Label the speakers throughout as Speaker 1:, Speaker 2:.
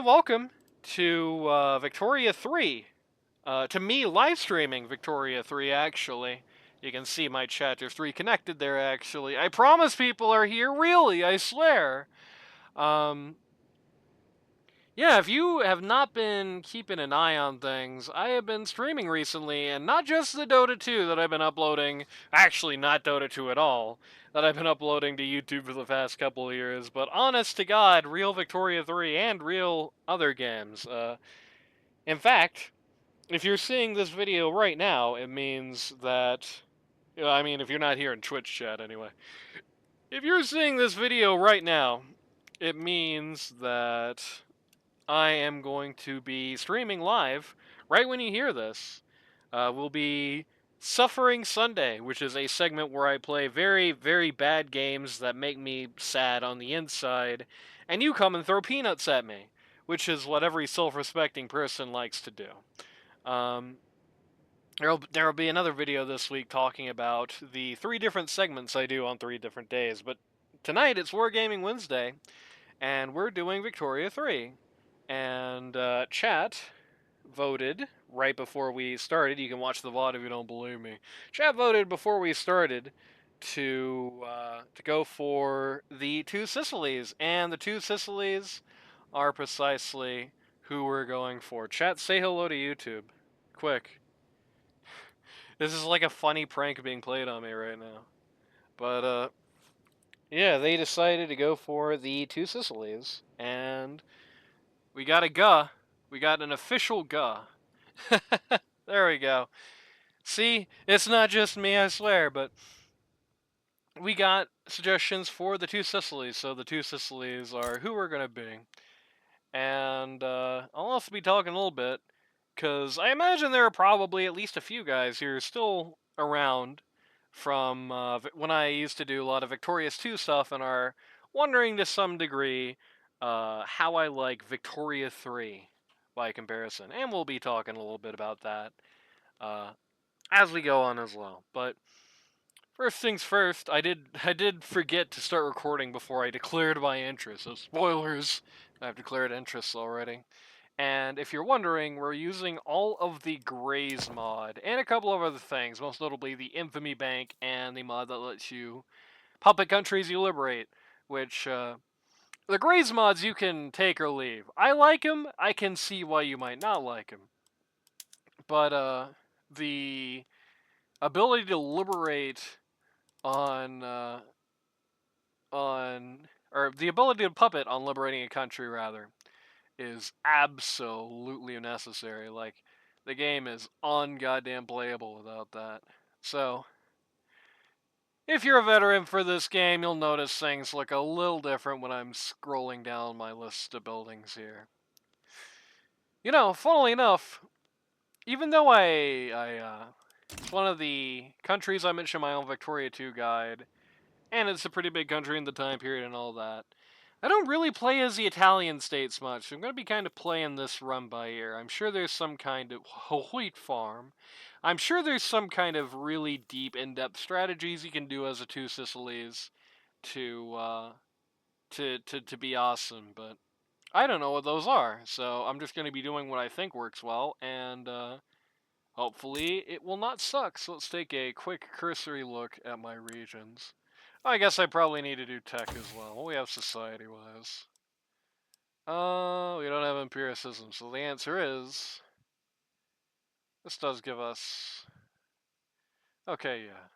Speaker 1: welcome to Victoria 3. To me, live streaming Victoria 3, actually. You can see my chat. There's 3 connected there, actually. I promise people are here, really, I swear. Um, yeah, if you have not been keeping an eye on things, I have been streaming recently, and not just the Dota 2 that I've been uploading, actually not Dota 2 at all, that I've been uploading to YouTube for the past couple of years, but honest to God, real Victoria 3 and real other games. In fact, if you're seeing this video right now, it means that, I mean, if you're not here in Twitch chat anyway, if you're seeing this video right now, it means that I am going to be streaming live right when you hear this. Will be Suffering Sunday, which is a segment where I play very, very bad games that make me sad on the inside, and you come and throw peanuts at me, which is what every self-respecting person likes to do. Um, there'll be another video this week talking about the 3 different segments I do on 3 different days, but tonight it's Wargaming Wednesday, and we're doing Victoria 3. And chat voted right before we started. You can watch the VOD if you don't believe me. Chat voted before we started to go for the 2 Sicilies, and the 2 Sicilies are precisely who we're going for. Chat, say hello to YouTube, quick. This is like a funny prank being played on me right now. But yeah, they decided to go for the 2 Sicilies, and we got a guh. We got an official guh. There we go. See, it's not just me, I swear, but we got suggestions for the 2 Sicilies, so the 2 Sicilies are who we're gonna be. And I'll also be talking a little bit, because I imagine there are probably at least a few guys here still around from when I used to do a lot of Victorious 2 stuff and are wondering to some degree how I like Victoria 3 by comparison. And we'll be talking a little bit about that uh, as we go on as well. But first things first, I did forget to start recording before I declared my interest. So spoilers, I've declared interests already. And if you're wondering, we're using all of the Graze mod and a couple of other things, most notably the Infamy Bank and the mod that lets you puppet countries you liberate, which the Graze mods you can take or leave. I like them. I can see why you might not like them. But the ability to liberate on or the ability to puppet on liberating a country rather is absolutely necessary. Like, the game is ungoddamn playable without that. So if you're a veteran for this game, you'll notice things look a little different when I'm scrolling down my list of buildings here. You know, funnily enough, even though it's one of the countries I mentioned in my own Victoria 2 guide, and it's a pretty big country in the time period and all that, I don't really play as the Italian states much. I'm going to be kind of playing this run by ear. I'm sure there's some kind of wheat farm. I'm sure there's some kind of really deep, in-depth strategies you can do as a 2 Sicilies to to be awesome, but I don't know what those are. So I'm just going to be doing what I think works well, and hopefully it will not suck. So let's take a quick cursory look at my regions. I guess I probably need to do tech as well. What do we have society-wise? We don't have empiricism, so the answer is... This does give us... Okay, yeah.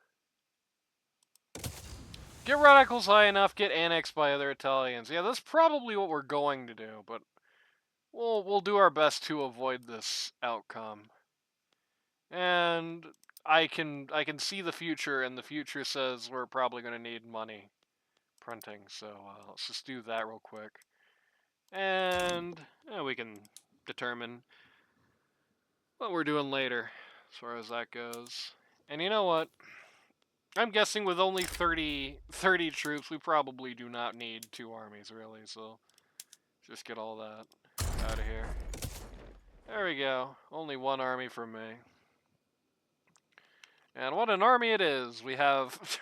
Speaker 1: Get radicals high enough, get annexed by other Italians. Yeah, that's probably what we're going to do, but we'll do our best to avoid this outcome. And I can see the future, and the future says we're probably going to need money printing, so let's just do that real quick. And we can determine what we're doing later, as far as that goes. And you know what? I'm guessing with only 30 troops, we probably do not need 2 armies, really, so just get all that out of here. There we go. Only 1 army for me. And what an army it is! We have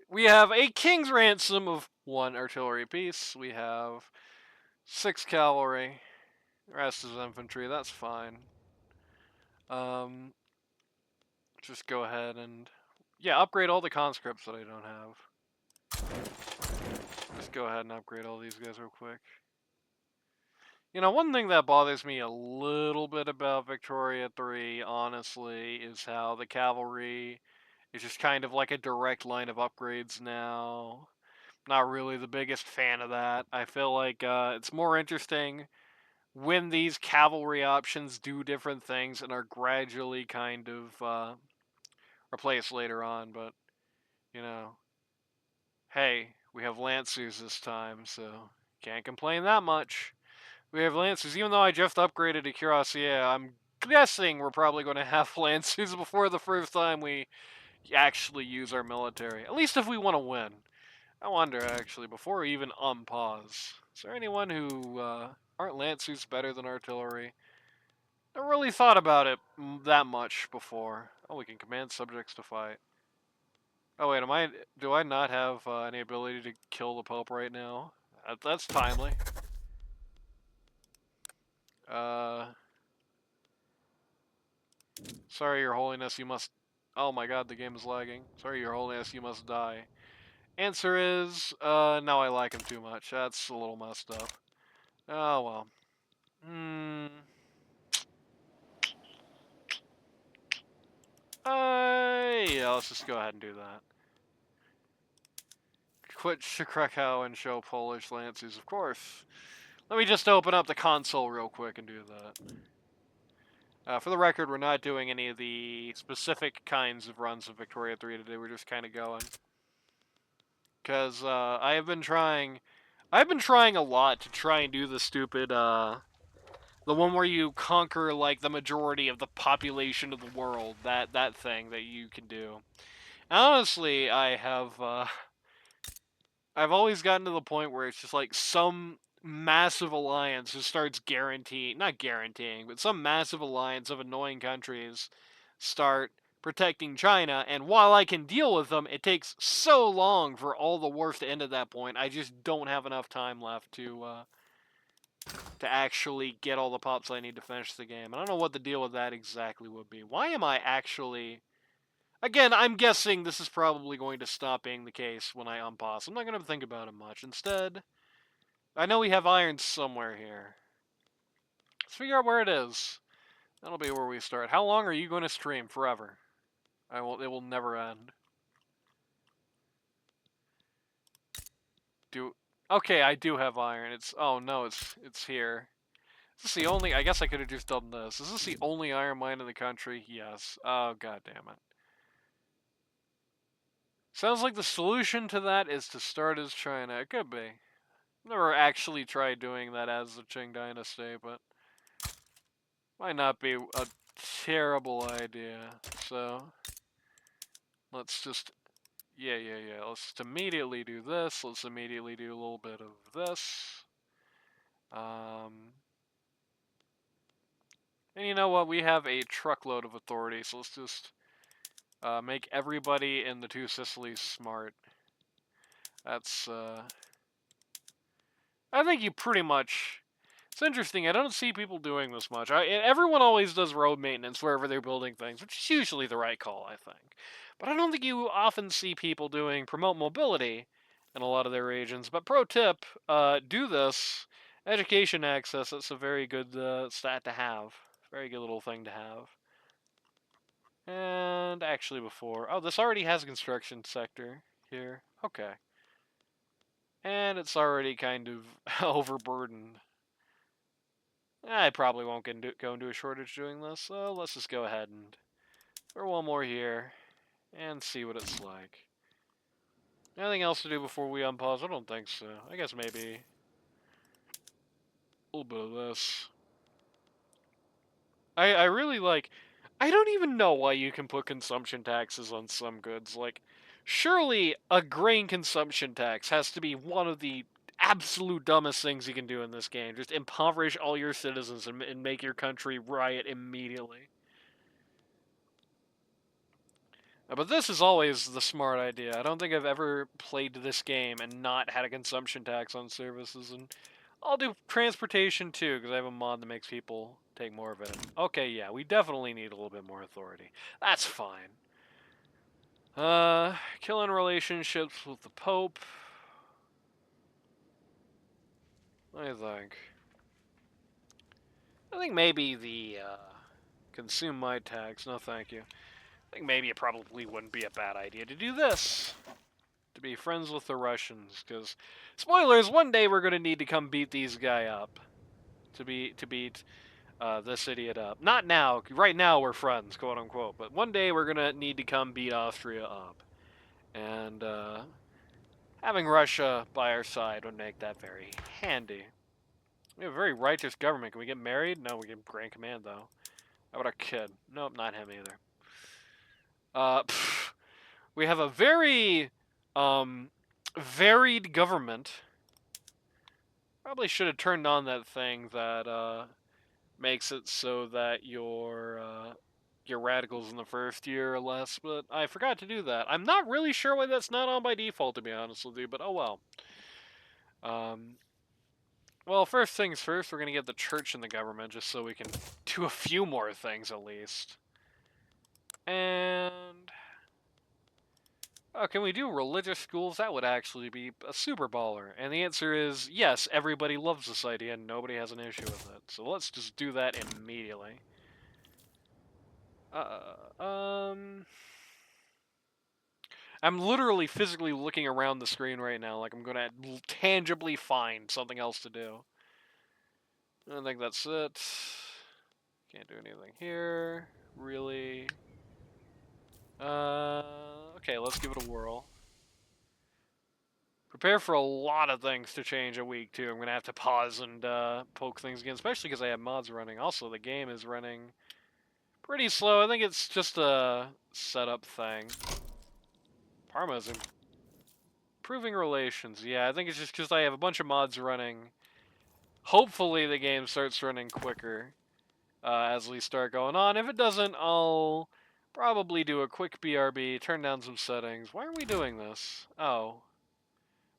Speaker 1: we have a king's ransom of 1 artillery piece. We have 6 cavalry. The rest is infantry, that's fine. Just go ahead and... Yeah, upgrade all the conscripts that I don't have. Just go ahead and upgrade all these guys real quick. You know, one thing that bothers me a little bit about Victoria 3, honestly, is how the cavalry is just kind of like a direct line of upgrades now. Not really the biggest fan of that. I feel like it's more interesting when these cavalry options do different things and are gradually kind of replaced later on, but, you know, hey, we have Lancers this time, so can't complain that much. We have Lancers, even though I just upgraded to Cuirassier, I'm guessing we're probably going to have Lancers before the first time we actually use our military. At least if we want to win. I wonder, actually, before we even unpause, is there anyone who, aren't Lancers better than artillery? Never really thought about it that much before. Oh, we can command subjects to fight. Oh wait, do I not have any ability to kill the Pope right now? That's timely. Uh, sorry, Your Holiness, you must... Oh my god, the game is lagging. Sorry, Your Holiness, you must die. Answer is, no, I like him too much. That's a little messed up. Oh well. Yeah, let's just go ahead and do that. Quit Krakow and show Polish Lancers, of course. Let me just open up the console real quick and do that. For the record, we're not doing any of the specific kinds of runs of Victoria 3 today. We're just kind of going. Because I've been trying a lot to try and do the stupid, the one where you conquer, like, the majority of the population of the world. That thing that you can do. Honestly, I've always gotten to the point where it's just like some massive alliance just starts not guaranteeing, but some massive alliance of annoying countries start protecting China, and while I can deal with them, it takes so long for all the wars to end at that point. I just don't have enough time left to actually get all the pops I need to finish the game. I don't know what the deal with that exactly would be. Why am I actually... Again, I'm guessing this is probably going to stop being the case when I unpause. I'm not going to think about it much. Instead, I know we have iron somewhere here. Let's figure out where it is. That'll be where we start. How long are you going to stream? Forever. It will never end. Okay, I do have iron. Oh no, it's here. Is this the only... I guess I could have just done this. Is this the only iron mine in the country? Yes. Oh, god damn it. Sounds like the solution to that is to start as China. It could be. Never actually tried doing that as the Qing Dynasty, but might not be a terrible idea. So let's just, yeah. Let's just immediately do this. Let's immediately do a little bit of this. And you know what? We have a truckload of authority, so let's just make everybody in the two Sicilies smart. That's, I think you pretty much... It's interesting, I don't see people doing this much. Everyone always does road maintenance wherever they're building things, which is usually the right call, I think. But I don't think you often see people doing promote mobility in a lot of their regions. But pro tip, do this. Education access, it's a very good stat to have. Very good little thing to have. And actually before... Oh, this already has a construction sector here. Okay. And it's already kind of overburdened. I probably won't go into a shortage doing this, so let's just go ahead and throw one more here and see what it's like. Anything else to do before we unpause? I don't think so. I guess maybe a little bit of this. I really like... I don't even know why you can put consumption taxes on some goods. Like, surely a grain consumption tax has to be one of the absolute dumbest things you can do in this game. Just impoverish all your citizens and make your country riot immediately. But this is always the smart idea. I don't think I've ever played this game and not had a consumption tax on services, and I'll do transportation too, because I have a mod that makes people take more of it. Okay, yeah, we definitely need a little bit more authority. That's fine. Killing relationships with the Pope. I think maybe the, consume my tax. No, thank you. I think maybe it probably wouldn't be a bad idea to do this. To be friends with the Russians, because, spoilers, one day we're gonna need to come beat these guy up. To beat this idiot up. Not now. Right now we're friends, quote unquote. But one day we're gonna need to come beat Austria up, and having Russia by our side would make that very handy. We have a very righteous government. Can we get married? No, we get Grand Command though. How about our kid? Nope, not him either. We have a very varied government. Probably should have turned on that thing that makes it so that your radicals in the first year are less, but I forgot to do that. I'm not really sure why that's not on by default, to be honest with you, but oh well. Well, first things first, we're gonna get the church in the government just so we can do a few more things at least. And oh, can we do religious schools? That would actually be a super baller. And the answer is yes, everybody loves this idea and nobody has an issue with it. So let's just do that immediately. I'm literally physically looking around the screen right now like I'm gonna tangibly find something else to do. I think that's it. Can't do anything here. Really? Okay, let's give it a whirl. Prepare for a lot of things to change a week, too. I'm going to have to pause and poke things again, especially because I have mods running. Also, the game is running pretty slow. I think it's just a setup thing. Parma's improving relations. Yeah, I think it's just because I have a bunch of mods running. Hopefully, the game starts running quicker as we start going on. If it doesn't, I'll probably do a quick BRB, turn down some settings. Why are we doing this? Oh.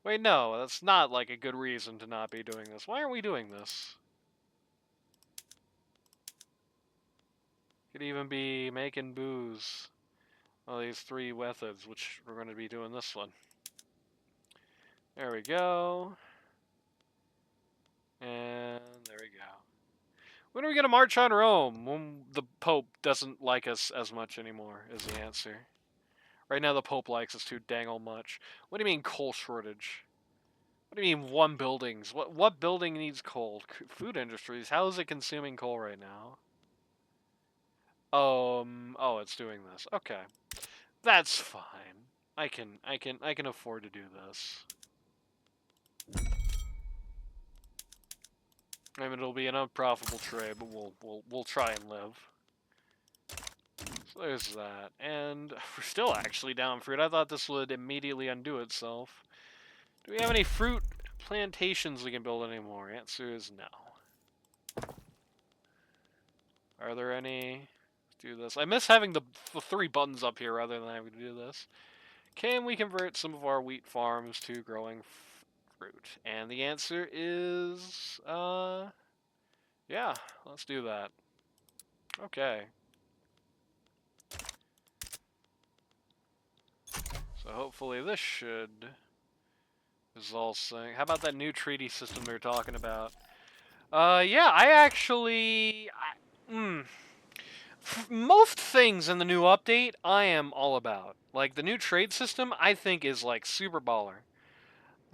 Speaker 1: Wait, no, that's not like a good reason to not be doing this. Why aren't we doing this? Could even be making booze. Well, these three methods, which we're going to be doing this one. There we go. And there we go. When are we going to march on Rome? When the Pope doesn't like us as much anymore, is the answer. Right now, the Pope likes us too dangle much. What do you mean coal shortage? What do you mean one buildings? What building needs coal? Food industries. How is it consuming coal right now? Oh, it's doing this. Okay. That's fine. I can afford to do this. I mean, it'll be an unprofitable trade, but we'll try and live. So there's that. And we're still actually down fruit. I thought this would immediately undo itself. Do we have any fruit plantations we can build anymore? Answer is no. Are there any? Do this. I miss having the three buttons up here rather than having to do this. Can we convert some of our wheat farms to growing fruit? And the answer is, yeah, let's do that. Okay. So hopefully this should resolve things. How about that new treaty system they're talking about? Yeah, I actually... most things in the new update, I am all about. Like, the new trade system, I think is, like, super baller.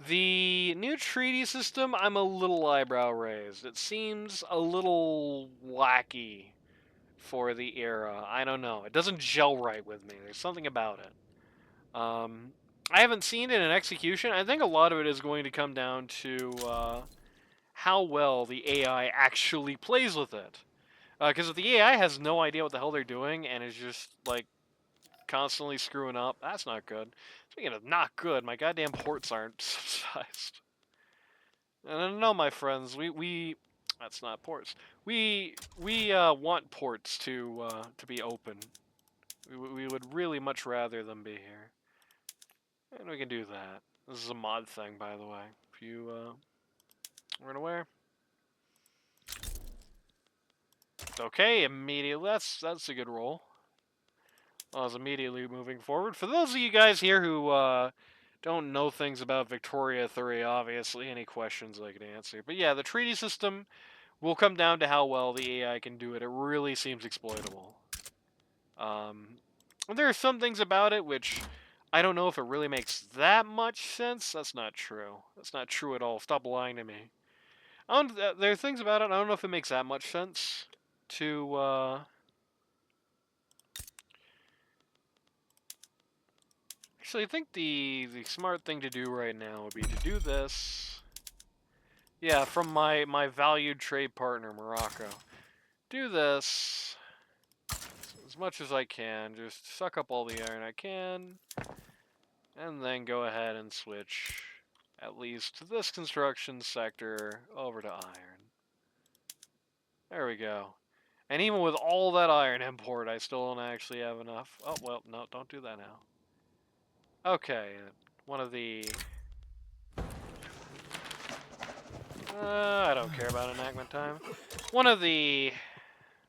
Speaker 1: The new treaty system, I'm a little eyebrow raised. It seems a little wacky for the era. I don't know. It doesn't gel right with me. There's something about it. I haven't seen it in execution. I think a lot of it is going to come down to how well the AI actually plays with it. Because if the AI has no idea what the hell they're doing and is just, like, constantly screwing up, that's not good. Speaking of not good, my goddamn ports aren't subsidized. No, my friends, we that's not ports. We want ports to be open. We would really much rather them be here. And we can do that. This is a mod thing, by the way. If you Right away. Okay, immediately. That's a good roll. I was immediately moving forward. For those of you guys here who don't know things about Victoria 3, obviously, any questions I can answer. But yeah, the treaty system will come down to how well the AI can do it. It really seems exploitable. There are some things about it which I don't know if it really makes that much sense. That's not true. That's not true at all. Stop lying to me. There are things about it, I don't know if it makes that much sense to, Actually, I think the smart thing to do right now would be to do this. Yeah, from my valued trade partner, Morocco. Do this as much as I can. Just suck up all the iron I can. And then go ahead and switch at least this construction sector over to iron. There we go. And even with all that iron import, I still don't actually have enough. Oh, well, no, don't do that now. Okay, one of the... I don't care about enactment time. One of the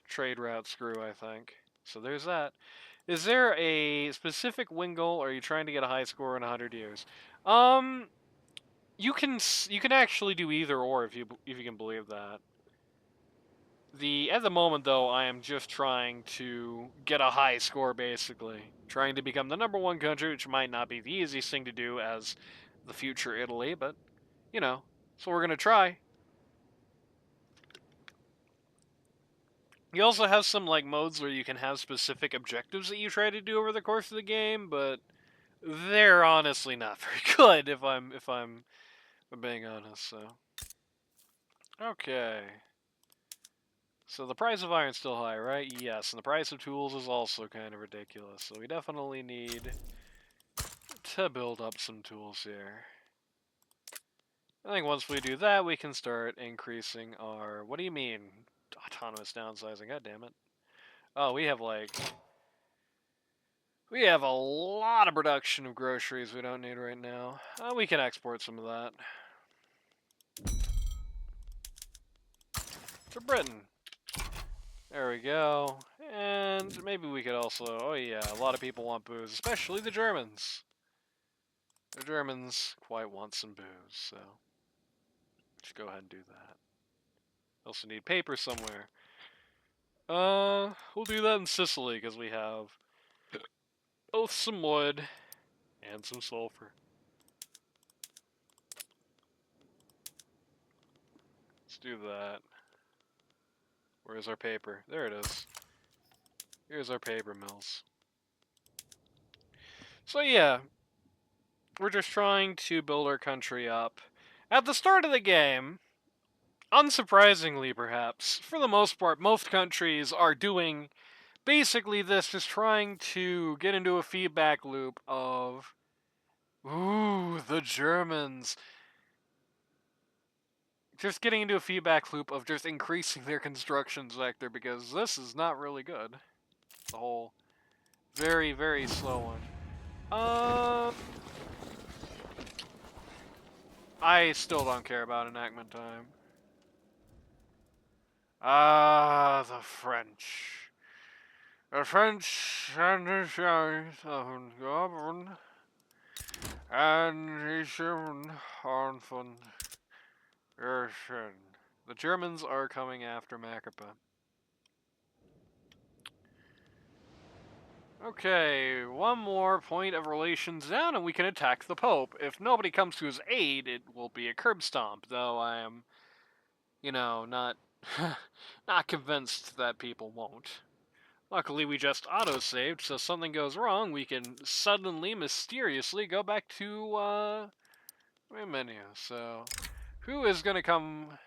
Speaker 1: trade routes grew, I think. So there's that. Is there a specific win goal, or are you trying to get a high score in 100 years? You can actually do either or if you can believe that. At the moment though, I am just trying to get a high score basically, trying to become the #1 country, which might not be the easiest thing to do as the future Italy, but you know, so we're gonna try. You also have some like modes where you can have specific objectives that you try to do over the course of the game, but they're honestly not very good if I'm being honest. So okay. So the price of iron's still high, right? Yes, and the price of tools is also kind of ridiculous. So we definitely need to build up some tools here. I think once we do that, we can start increasing our... What do you mean? Autonomous downsizing, god damn it. Oh, we have like... We have a lot of production of groceries we don't need right now. We can export some of that. To Britain. There we go. And maybe we could also... Oh yeah, a lot of people want booze, especially the Germans. The Germans quite want some booze, so... Just go ahead and do that. Also need paper somewhere. We'll do that in Sicily, because we have both some wood and some sulfur. Let's do that. Where's our paper? There it is. Here's our paper mills. So yeah, we're just trying to build our country up. At the start of the game, unsurprisingly perhaps, for the most part, most countries are doing basically this, just trying to get into a feedback loop of, ooh, the Germans. Just getting into a feedback loop of just increasing their construction sector, because this is not really good. The whole very, very slow one. I still don't care about enactment time. The French. The French and the Chinese have governed, and the German orphan. The Germans are coming after Macapa. Okay, one more point of relations down and we can attack the Pope. If nobody comes to his aid, it will be a curb stomp, though I am, not not convinced that people won't. Luckily, we just auto-saved, so if something goes wrong, we can suddenly, mysteriously go back to, my menu. So, who is gonna come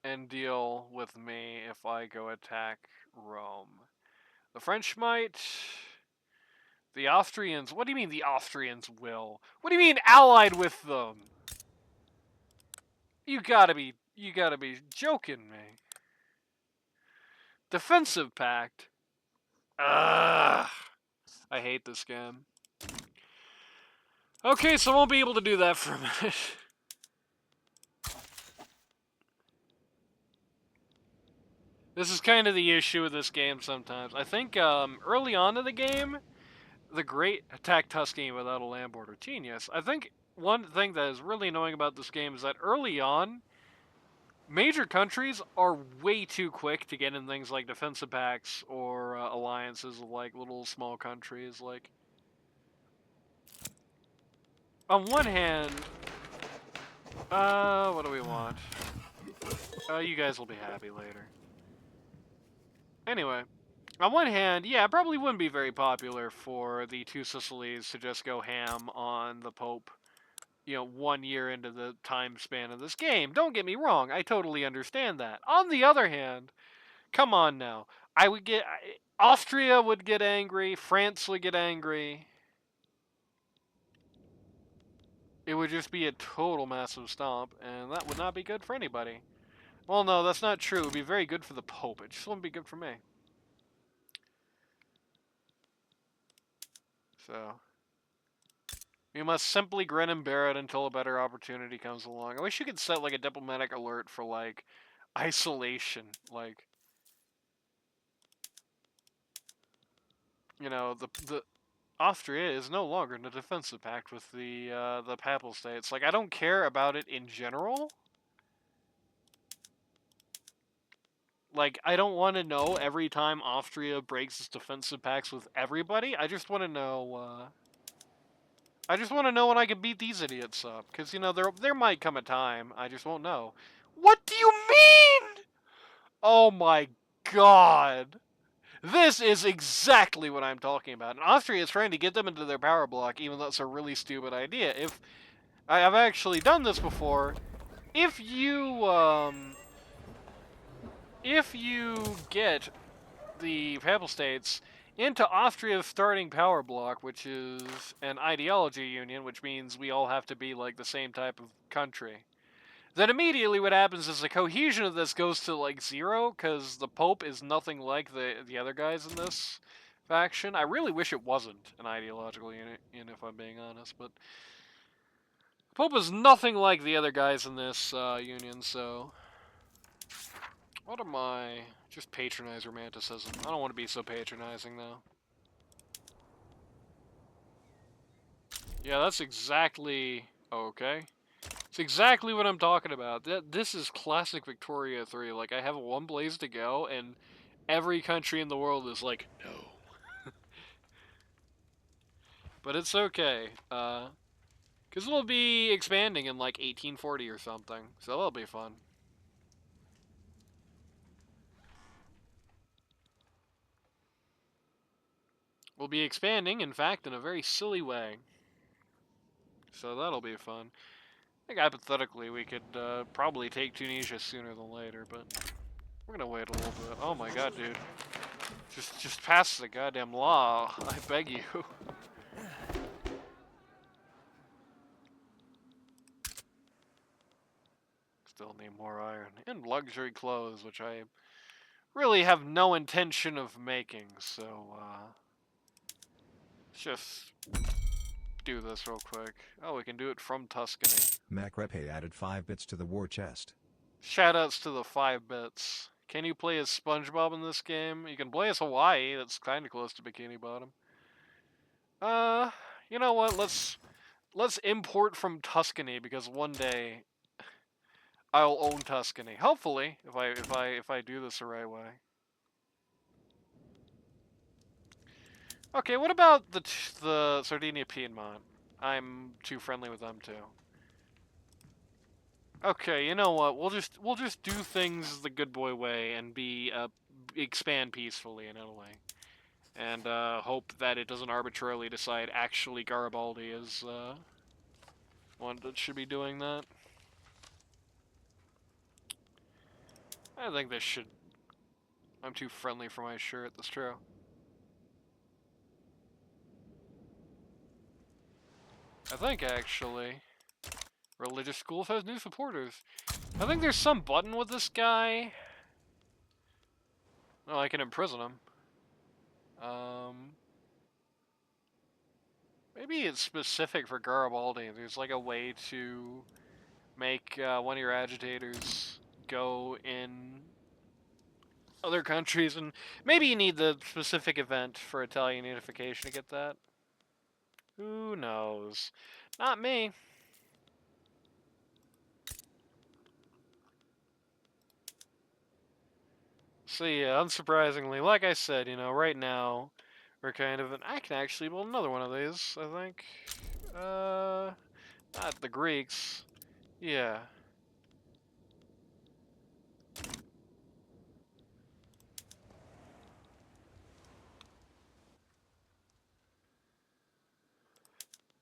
Speaker 1: and deal with me if I go attack Rome? The French might... The Austrians... What do you mean the Austrians will? What do you mean allied with them? You gotta be joking me. Defensive pact? Ugh. I hate this game. Okay, so I won't be able to do that for a minute. This is kind of the issue with this game sometimes. I think early on in the game, the great attack Tuscany without a land border. Genius. I think one thing that is really annoying about this game is that early on, major countries are way too quick to get in things like defensive pacts or alliances with like little small countries. Like, on one hand, what do we want? You guys will be happy later. Anyway, on one hand, yeah, it probably wouldn't be very popular for the two Sicilies to just go ham on the Pope, 1 year into the time span of this game. Don't get me wrong, I totally understand that. On the other hand, come on now. Austria would get angry, France would get angry. It would just be a total massive stomp, and that would not be good for anybody. Well, no, that's not true. It would be very good for the Pope. It just wouldn't be good for me. So, we must simply grin and bear it until a better opportunity comes along. I wish you could set, like, a diplomatic alert for, like, isolation. Like, the Austria is no longer in a defensive pact with the Papal States. Like, I don't care about it in general. Like, I don't want to know every time Austria breaks its defensive pacts with everybody. I just want to know, when I can beat these idiots up. Because, there might come a time. I just won't know. What do you mean? Oh my god. This is exactly what I'm talking about. And Austria is trying to get them into their power block, even though it's a really stupid idea. I've actually done this before. If you get the Papal States into Austria's starting power block, which is an ideology union, which means we all have to be like the same type of country, then immediately what happens is the cohesion of this goes to like 0, because the Pope is nothing like the other guys in this faction. I really wish it wasn't an ideological unit, if I'm being honest, but Pope is nothing like the other guys in this union, so... What am I? Just patronize romanticism. I don't want to be so patronizing, though. Yeah, that's exactly... Okay. It's exactly what I'm talking about. This is classic Victoria 3. Like, I have one blaze to go, and every country in the world is like, no. But it's okay. Because we'll be expanding in, like, 1840 or something. So that'll be fun. We'll be expanding, in fact, in a very silly way. So that'll be fun. I think hypothetically we could probably take Tunisia sooner than later, but we're gonna wait a little bit. Oh my god, dude. Just pass the goddamn law, I beg you. Still need more iron. And luxury clothes, which I really have no intention of making, so, let's just do this real quick. Oh, we can do it from Tuscany.
Speaker 2: Macrepe added 5 bits to the war chest.
Speaker 1: Shoutouts to the 5 bits. Can you play as SpongeBob in this game? You can play as Hawaii, that's kinda close to Bikini Bottom. You know what, let's import from Tuscany, because one day I'll own Tuscany. Hopefully, if I do this the right way. Okay, what about the Sardinia Piedmont? I'm too friendly with them too. Okay, you know what? We'll just do things the good boy way and expand peacefully in Italy, and hope that it doesn't arbitrarily decide actually Garibaldi is one that should be doing that. I think this should. I'm too friendly for my shirt. That's true. I think actually, religious schools has new supporters. I think there's some button with this guy. Oh, I can imprison him. Maybe it's specific for Garibaldi. There's like a way to make one of your agitators go in other countries, and maybe you need the specific event for Italian unification to get that. Who knows? Not me. So yeah, unsurprisingly, like I said, right now we're kind of I can actually build another one of these, I think. Not the Greeks. Yeah.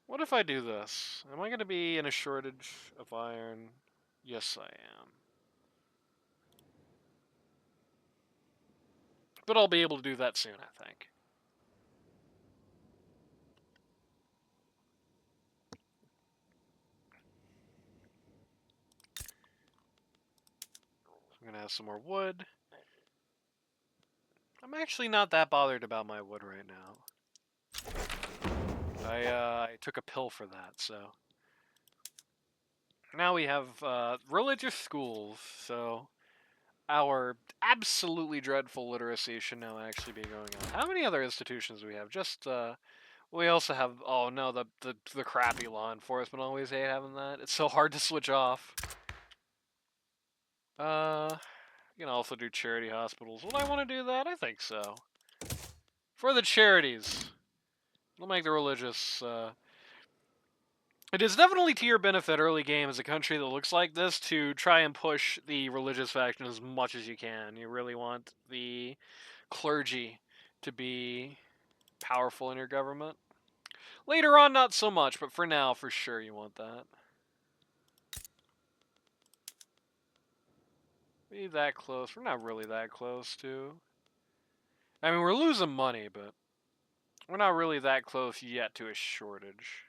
Speaker 1: What if I do this? Am I going to be in a shortage of iron? Yes, I am. But I'll be able to do that soon, I think. I'm going to have some more wood. I'm actually not that bothered about my wood right now. I took a pill for that, so. Now we have religious schools, so our absolutely dreadful literacy should now actually be going on. How many other institutions do we have? Just, we also have, oh no, the crappy law enforcement, always hate having that. It's so hard to switch off. You can also do charity hospitals. Would I want to do that? I think so. For the charities. We'll make the religious, It is definitely to your benefit early game as a country that looks like this to try and push the religious faction as much as you can. You really want the clergy to be powerful in your government. Later on, not so much, but for now, for sure, you want that. Be that close. We're not really that close to. I mean, we're losing money, but we're not really that close yet to a shortage.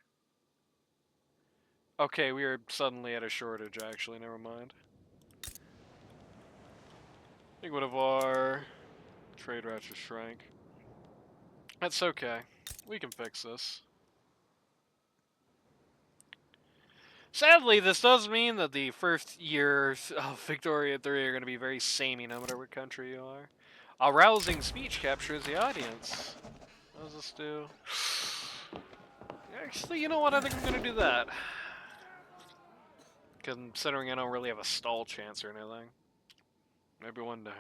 Speaker 1: Okay, we are suddenly at a shortage, actually. Never mind. I think one of our trade routes just shrank. That's okay. We can fix this. Sadly, this does mean that the first years of Victoria 3 are going to be very samey no matter what country you are. A rousing speech captures the audience. What does this do? Actually, you know what? I think I'm going to do that. Considering I don't really have a stall chance or anything. Maybe one day.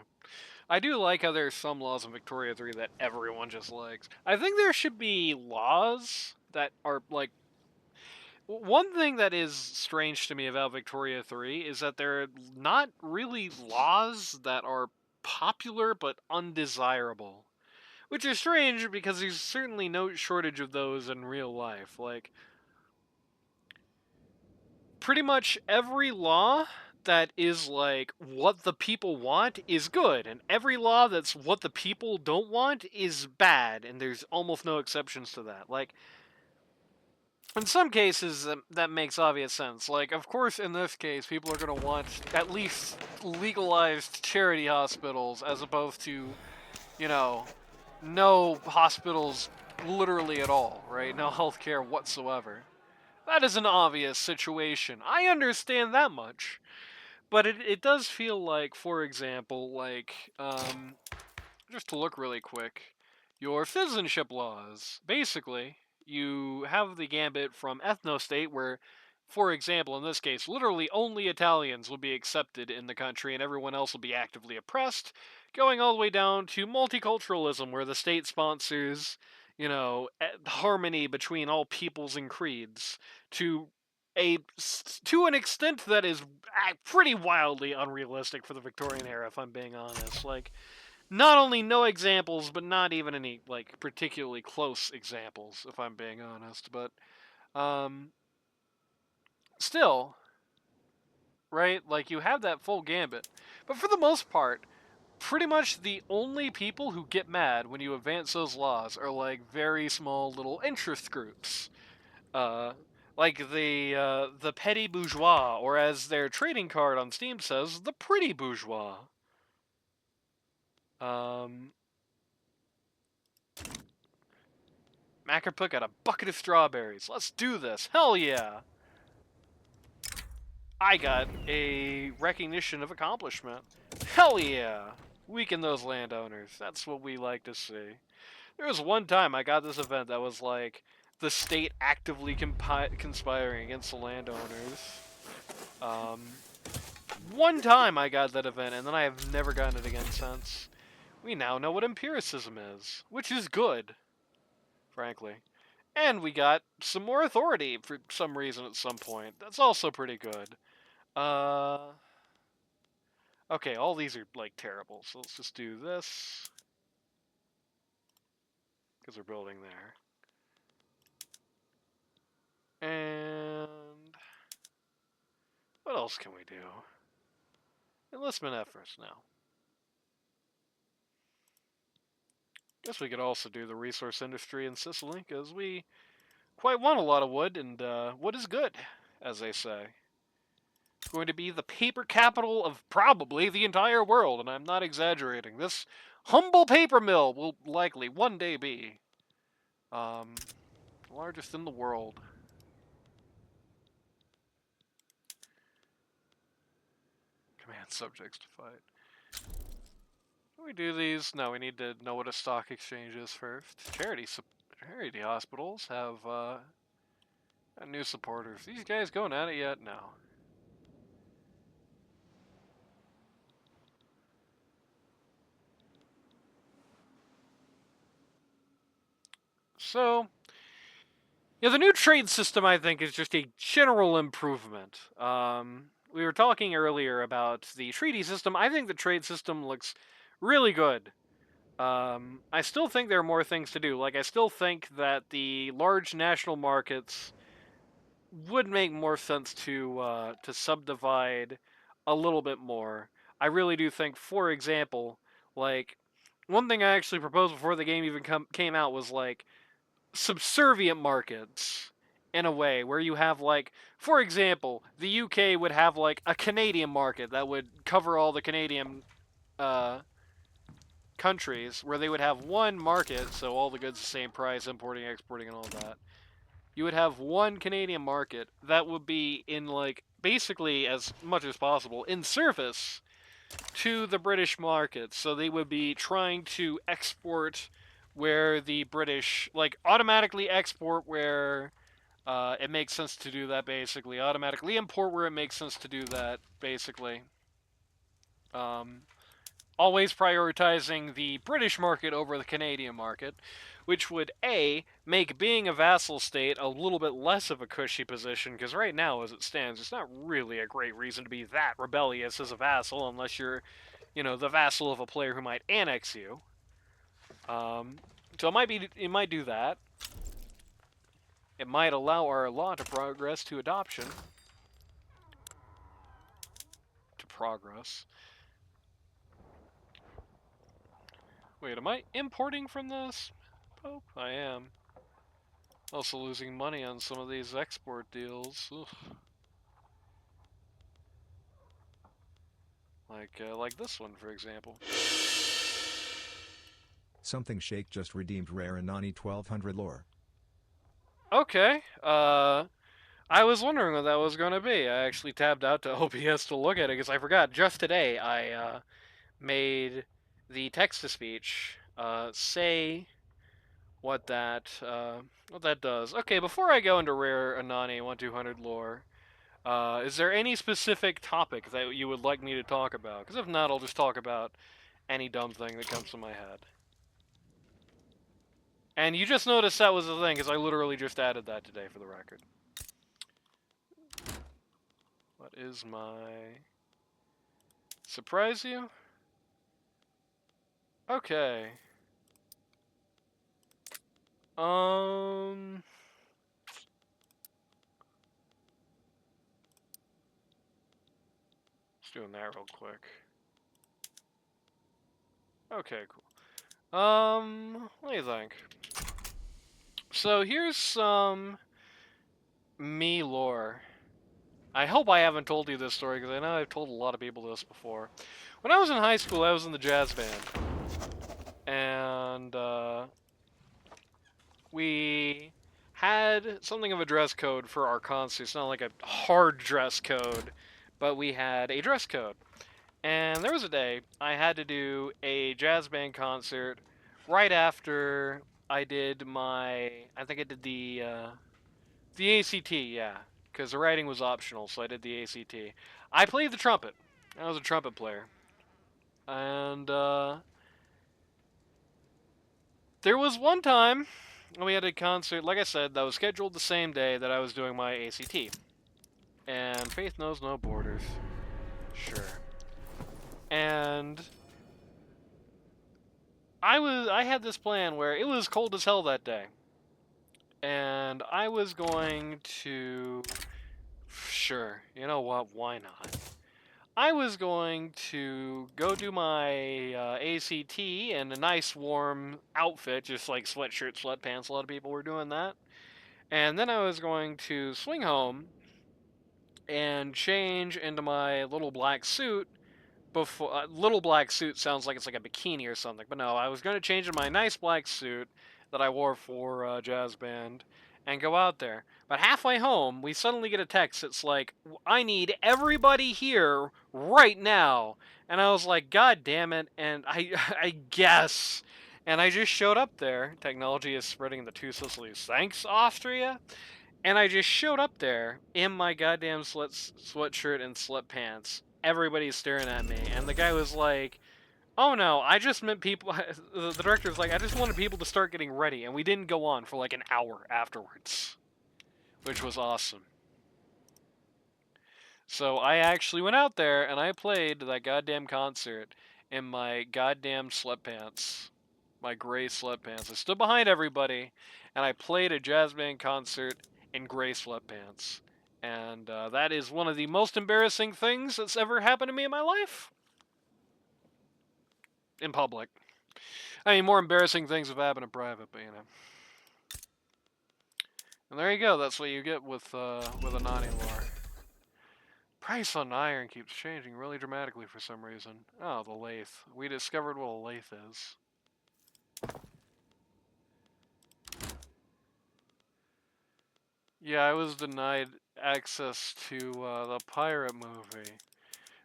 Speaker 1: I do like how there's some laws in Victoria 3 that everyone just likes. I think there should be laws that are, like... One thing that is strange to me about Victoria 3 is that there are not really laws that are popular but undesirable. Which is strange because there's certainly no shortage of those in real life. Like, pretty much every law that is like what the people want is good, and every law that's what the people don't want is bad, and there's almost no exceptions to that. Like, in some cases, that makes obvious sense. Like, of course, in this case, people are going to want at least legalized charity hospitals as opposed to, no hospitals literally at all, right? No healthcare whatsoever. That is an obvious situation. I understand that much. But it does feel like, for example, like, just to look really quick, your citizenship laws. Basically, you have the gambit from ethnostate where, for example, in this case, literally only Italians will be accepted in the country and everyone else will be actively oppressed, going all the way down to multiculturalism where the state sponsors, harmony between all peoples and creeds to to an extent that is pretty wildly unrealistic for the Victorian era, if I'm being honest. Like, not only no examples, but not even any, like, particularly close examples, if I'm being honest. But, still, right? Like, you have that full gambit. But for the most part, pretty much the only people who get mad when you advance those laws are, like, very small little interest groups. Uh, like the petty bourgeois, or as their trading card on Steam says, the pretty bourgeois. Um, Mackerpuck got a bucket of strawberries. Let's do this. Hell yeah. I got a recognition of accomplishment. Hell yeah. Weaken those landowners. That's what we like to see. There was one time I got this event that was like the state actively conspiring against the landowners. Um, One time I got that event, and then I have never gotten it again since. We now know what empiricism is, which is good, frankly. And we got some more authority for some reason at some point. That's also pretty good. Uh, okay, all these are like terrible, so let's just do this because we're building there. And what else can we do? Enlistment efforts now. Guess we could also do the resource industry in Sicily, because we quite want a lot of wood, and wood is good, as they say. It's going to be the paper capital of probably the entire world, and I'm not exaggerating. This humble paper mill will likely one day be largest in the world. Command subjects to fight. Can we do these? No, we need to know what a stock exchange is first. Charity hospitals have new supporters. These guys going at it yet? No. So, yeah, the new trade system, I think, is just a general improvement. We were talking earlier about the treaty system. I think the trade system looks really good. I still think there are more things to do. Like, I still think that the large national markets would make more sense to subdivide a little bit more. I really do think, for example, like one thing I actually proposed before the game even came out was like subservient markets in a way where you have like, for example, the UK would have like a Canadian market that would cover all the Canadian uh, countries, where they would have one market, so all the goods the same price, importing, exporting, and all that. You would have one Canadian market that would be in like basically as much as possible in service to the British market. So they would be trying to export where the British like automatically export where it makes sense to do that, basically automatically import where it makes sense to do that, basically. Um, Always prioritizing the British market over the Canadian market, which would A, make being a vassal state a little bit less of a cushy position, because right now, as it stands, it's not really a great reason to be that rebellious as a vassal, unless you're, the vassal of a player who might annex you. So it might do that. It might allow our law to progress to adoption. To progress. Wait, am I importing from this Pope? I am. Also losing money on some of these export deals. Ugh. Like this one, for example.
Speaker 2: Something Shake just redeemed rare Anani 1200 lore.
Speaker 1: Okay, I was wondering what that was going to be. I actually tabbed out to OBS to look at it because I forgot. Just today, I made the text-to-speech say what that does. Okay, before I go into rare Anani 1200 lore, is there any specific topic that you would like me to talk about? Because if not, I'll just talk about any dumb thing that comes to my head. And you just noticed that was the thing, because I literally just added that today for the record. What is my... Surprise you? Okay. Just doing that real quick. Okay, cool. What do you think? So here's some me lore. I hope I haven't told you this story, because I know I've told a lot of people this before. When I was in high school, I was in the jazz band. And, we had something of a dress code for our concerts. Not like a hard dress code, but we had a dress code. And there was a day I had to do a jazz band concert right after I did my, I think I did the ACT, yeah, because the writing was optional, so I did the ACT. I played the trumpet. I was a trumpet player, and there was one time we had a concert, like I said, that was scheduled the same day that I was doing my ACT. And faith knows no borders. Sure. And I had this plan where it was cold as hell that day. And I was going to, sure, you know what, why not? I was going to go do my ACT in a nice warm outfit, just like sweatshirt, sweatpants. A lot of people were doing that. And then I was going to swing home and change into my little black suit. Before little black suit sounds like it's like a bikini or something, but no, I was going to change into my nice black suit that I wore for jazz band and go out there. But halfway home, we suddenly get a text. It's like, I need everybody here right now. And I was like, God damn it. And I guess. And I just showed up there. Technology is spreading the two Sicilies. Thanks, Austria. And I just showed up there in my goddamn sweatshirt and sweatpants. Everybody's staring at me. And the guy was like, oh no, I just meant people. The director was like, I just wanted people to start getting ready. And we didn't go on for like an hour afterwards, which was awesome. So I actually went out there and I played that goddamn concert in my goddamn sweatpants, my gray sweatpants. I stood behind everybody and I played a jazz band concert in gray sweatpants. And that is one of the most embarrassing things that's ever happened to me in my life. In public. I mean, more embarrassing things have happened in private, but you know. And there you go. That's what you get with a naughty lore. Price on iron keeps changing really dramatically for some reason. Oh, the lathe. We discovered what a lathe is. Yeah, I was denied access to the pirate movie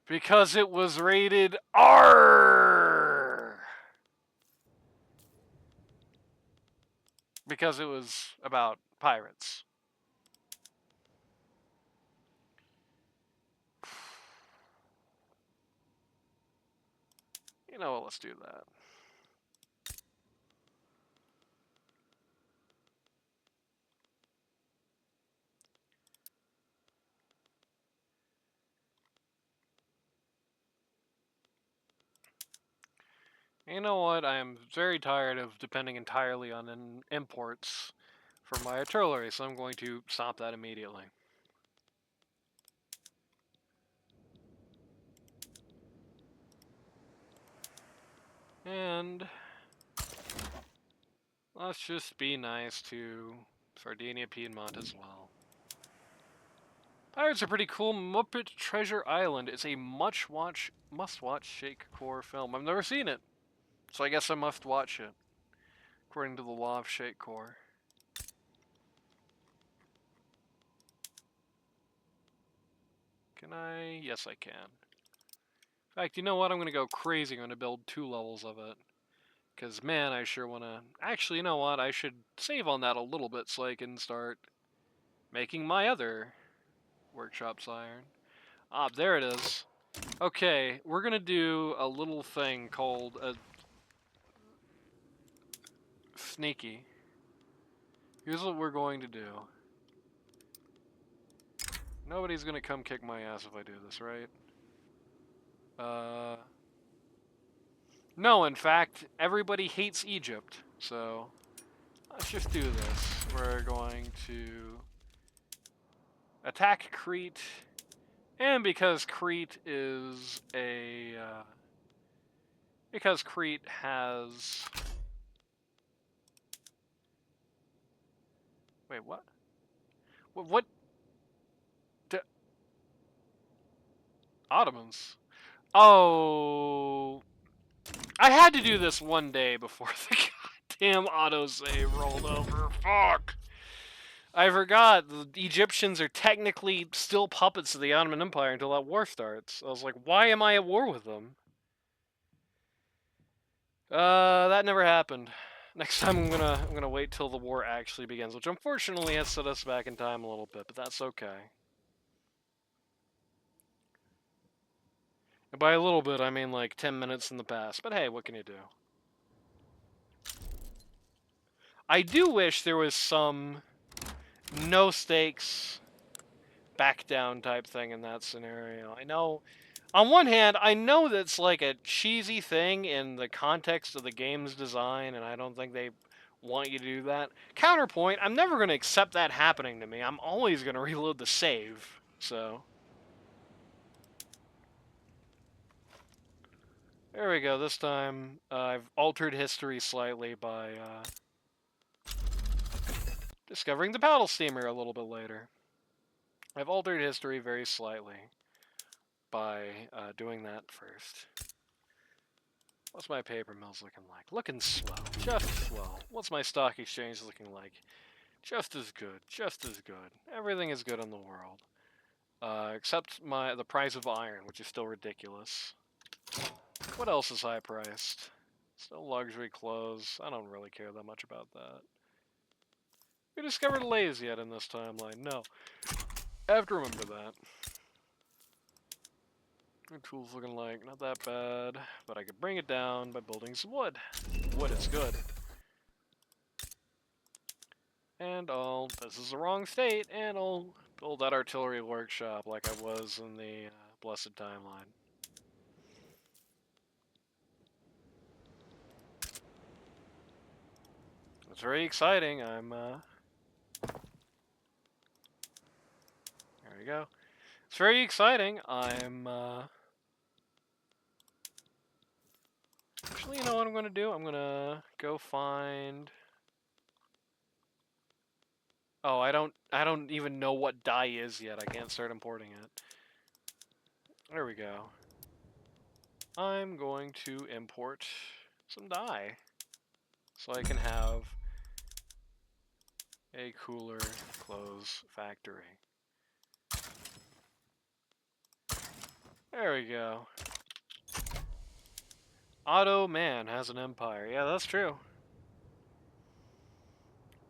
Speaker 1: because it was rated R. Because it was about pirates. You know what? Let's do that. You know what? I am very tired of depending entirely on imports for my artillery, so I'm going to stop that immediately. And let's just be nice to Sardinia Piedmont as well. Pirates are pretty cool. Muppet Treasure Island is a must-watch Shake Core film. I've never seen it, so I guess I must watch it, according to the law of Shake Core. Can I? Yes, I can. In fact, you know what? I'm going to go crazy. I'm going to build 2 levels of it. Because, man, I sure want to... Actually, you know what? I should save on that a little bit so I can start making my other workshop's iron. Ah, there it is. Okay, we're going to do a little thing called a sneaky. Here's what we're going to do. Nobody's going to come kick my ass if I do this, right? No, in fact, everybody hates Egypt, so let's just do this. We're going to attack Crete, and because Crete is a... because Crete has... Wait, what? What? Ottomans? Oh... I had to do this one day before the goddamn autosave rolled over. Fuck! I forgot the Egyptians are technically still puppets of the Ottoman Empire until that war starts. I was like, why am I at war with them? That never happened. Next time I'm gonna wait till the war actually begins, which unfortunately has set us back in time a little bit, but that's okay. And by a little bit, I mean like 10 minutes in the past. But hey, what can you do? I do wish there was some no stakes back down type thing in that scenario. I know, on one hand, I know that's like a cheesy thing in the context of the game's design, and I don't think they want you to do that. Counterpoint, I'm never going to accept that happening to me. I'm always going to reload the save, so. There we go, this time I've altered history slightly by discovering the paddle steamer a little bit later. I've altered history very slightly by doing that first. What's my paper mills looking like? Looking swell, just swell. What's my stock exchange looking like? Just as good, just as good. Everything is good in the world. Except the price of iron, which is still ridiculous. What else is high priced? Still luxury clothes. I don't really care that much about that. We discovered lathes yet in this timeline? No. I have to remember that. What tools looking like? Not that bad, but I could bring it down by building some wood. Wood is good. And this is the wrong state, and I'll build that artillery workshop like I was in the Blessed Timeline. It's very exciting. There we go. It's very exciting. Actually, you know what I'm gonna do? I'm gonna go find. Oh, I don't even know what dye is yet. I can't start importing it. There we go. I'm going to import some dye so I can have a cooler clothes factory. There we go. Otto Man has an empire. Yeah, that's true.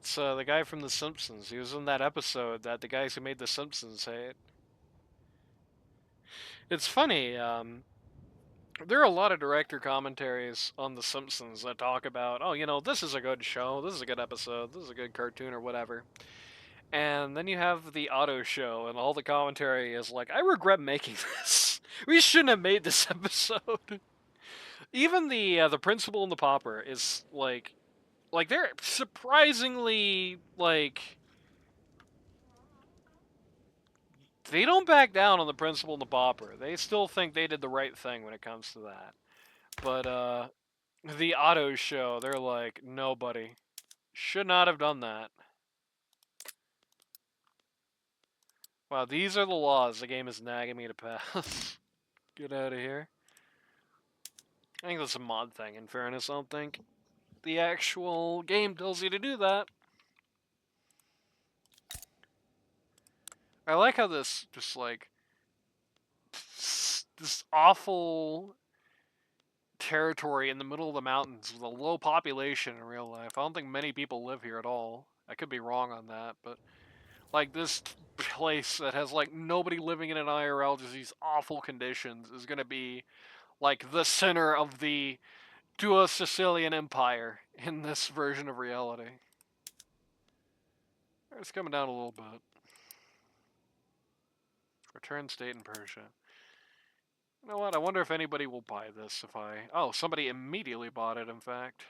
Speaker 1: It's the guy from The Simpsons. He was in that episode that the guys who made The Simpsons hate. It's funny, there are a lot of director commentaries on The Simpsons that talk about, oh, you know, this is a good show, this is a good episode, this is a good cartoon, or whatever. And then you have the Otto show, and all the commentary is like, I regret making this. We shouldn't have made this episode. Even the Principal and the Pauper is like they're surprisingly like they don't back down on the Principal and the Pauper. They still think they did the right thing when it comes to that. But the Otto show, they're like, nobody should not have done that. Wow, these are the laws the game is nagging me to pass. Get out of here. I think that's a mod thing, in fairness. I don't think the actual game tells you to do that. I like how this just like this awful territory in the middle of the mountains with a low population in real life. I don't think many people live here at all. I could be wrong on that, but like this place that has like nobody living in an IRL, just these awful conditions, is gonna be like the center of the to Sicilian Empire in this version of reality. It's coming down a little bit. Return state in Persia. You know what? I wonder if anybody will buy this if I... Oh, somebody immediately bought it, in fact.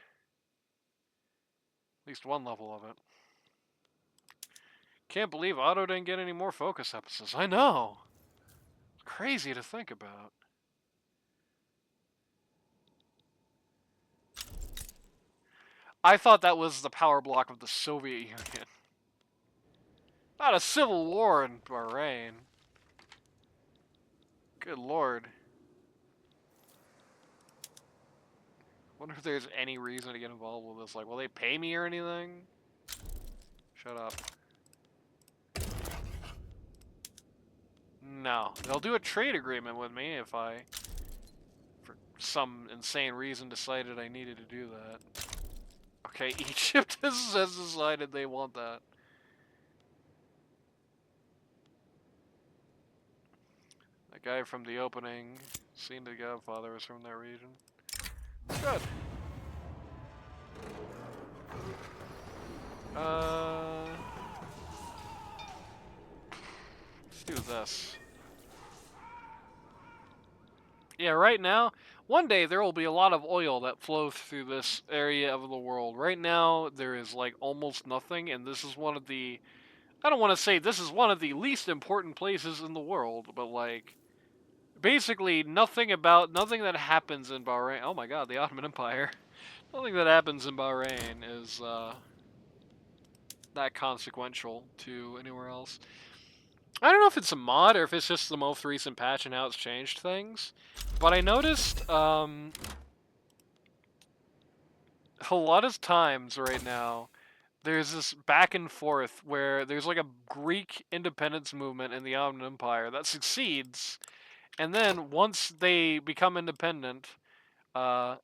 Speaker 1: At least one level of it. Can't believe Otto didn't get any more focus episodes. I know! It's crazy to think about. I thought that was the power block of the Soviet Union. Not a civil war in Bahrain. Good lord. Wonder if there's any reason to get involved with this. Like, will they pay me or anything? Shut up. No. They'll do a trade agreement with me if I, for some insane reason, decided I needed to do that. Okay, Egypt has decided they want that. That guy from the opening, scene to Godfather, was from that region. Good. Let's do this. Yeah, right now, one day there will be a lot of oil that flows through this area of the world. Right now, there is like almost nothing, and this is one of the, I don't want to say this is one of the least important places in the world, but like, basically nothing that happens in Bahrain. Oh my god, the Ottoman Empire. Nothing that happens in Bahrain is that consequential to anywhere else. I don't know if it's a mod or if it's just the most recent patch and how it's changed things, but I noticed a lot of times right now there's this back and forth where there's like a Greek independence movement in the Ottoman Empire that succeeds, and then once they become independent, uh,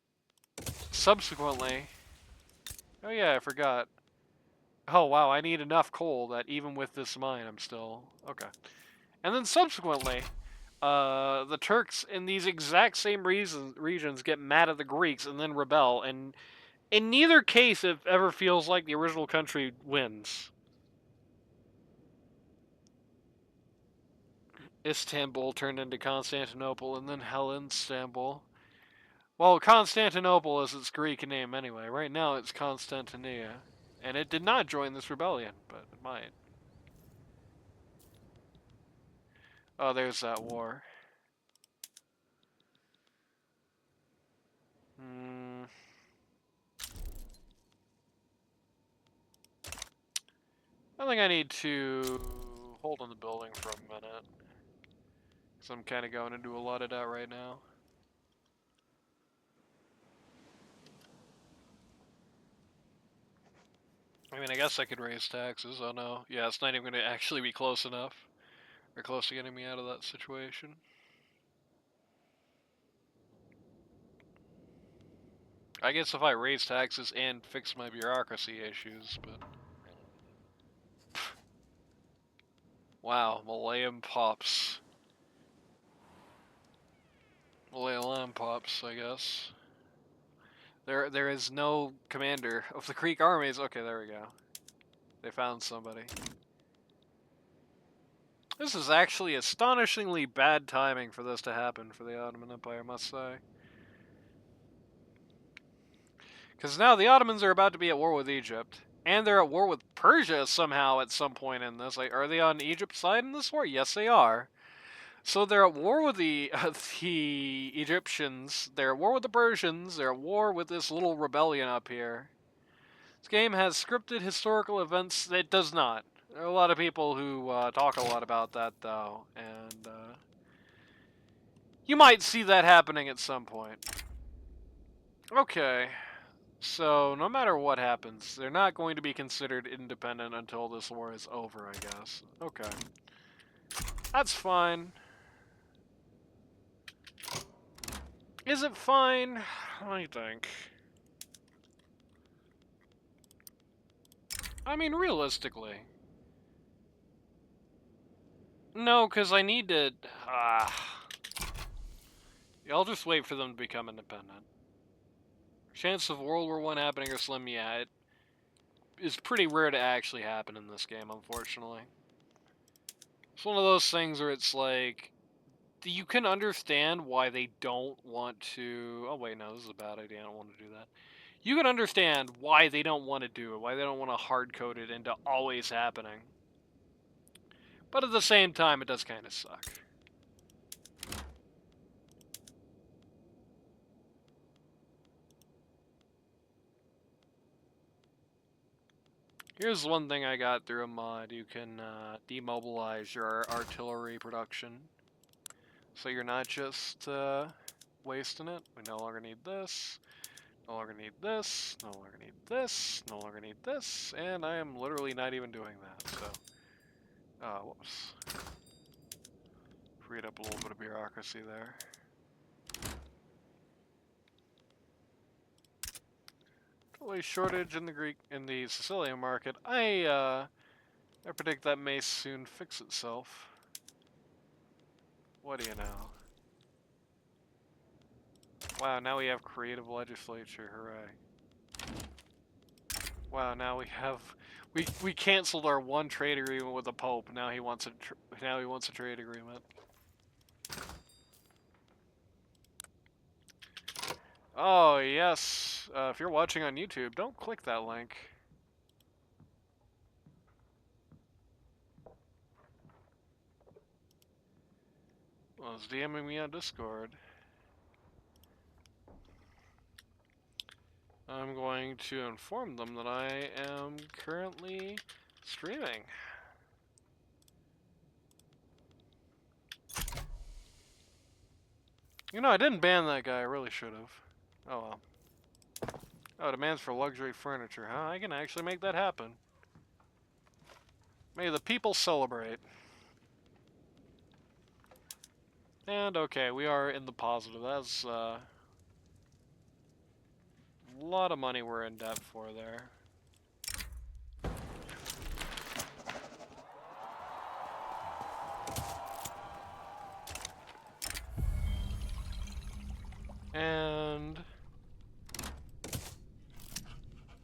Speaker 1: subsequently, oh yeah, I forgot. Oh wow, I need enough coal that even with this mine, I'm still okay. And then subsequently, the Turks in these exact same regions get mad at the Greeks and then rebel, and in neither case it ever feels like the original country wins. Istanbul turned into Constantinople and then Hellenstanbul. Well, Constantinople is its Greek name anyway. Right now it's Constantinia. And it did not join this rebellion, but it might. Oh, there's that war. Hmm. I think I need to hold on the building for a minute. Because I'm kind of going into a lot of that right now. I mean, I guess I could raise taxes. Oh no. Yeah, it's not even going to actually be close enough. Or close to getting me out of that situation. I guess if I raise taxes and fix my bureaucracy issues, but... Wow, Malayan pops. Malayan pops, I guess. There is no commander of the Greek armies. Okay, there we go. They found somebody. This is actually astonishingly bad timing for this to happen for the Ottoman Empire, I must say. Because now the Ottomans are about to be at war with Egypt. And they're at war with Persia somehow at some point in this. Like, are they on Egypt's side in this war? Yes, they are. So they're at war with the the Egyptians. They're at war with the Persians. They're at war with this little rebellion up here. This game has scripted historical events. It does not. There are a lot of people who talk a lot about that, though, and you might see that happening at some point. Okay, so no matter what happens, they're not going to be considered independent until this war is over, I guess. Okay. That's fine. Is it fine? I think. I mean, realistically. No, because I need to... I'll just wait for them to become independent. Chance of World War I happening are slim, yeah. It is pretty rare to actually happen in this game, unfortunately. It's one of those things where it's like... You can understand why they don't want to... Oh, wait, no, this is a bad idea. I don't want to do that. You can understand why they don't want to do it, why they don't want to hard-code it into always happening. But at the same time, it does kind of suck. Here's one thing I got through a mod. You can demobilize your artillery production. So you're not just wasting it. We no longer need this. No longer need this. No longer need this. No longer need this. And I am literally not even doing that. So, whoops. freed up a little bit of bureaucracy there. Totally shortage in the Sicilian market. I predict that may soon fix itself. What do you know? Wow, now we have creative legislature, hooray. Wow, now we have we canceled our one trade agreement with the Pope. Now he wants a trade agreement. Oh, yes. If you're watching on YouTube, don't click that link. Well, it's DMing me on Discord. I'm going to inform them that I am currently streaming. You know, I didn't ban that guy. I really should have. Oh well. Oh, demands for luxury furniture, huh? I can actually make that happen. May the people celebrate. And okay, we are in the positive. That's a lot of money we're in debt for there. And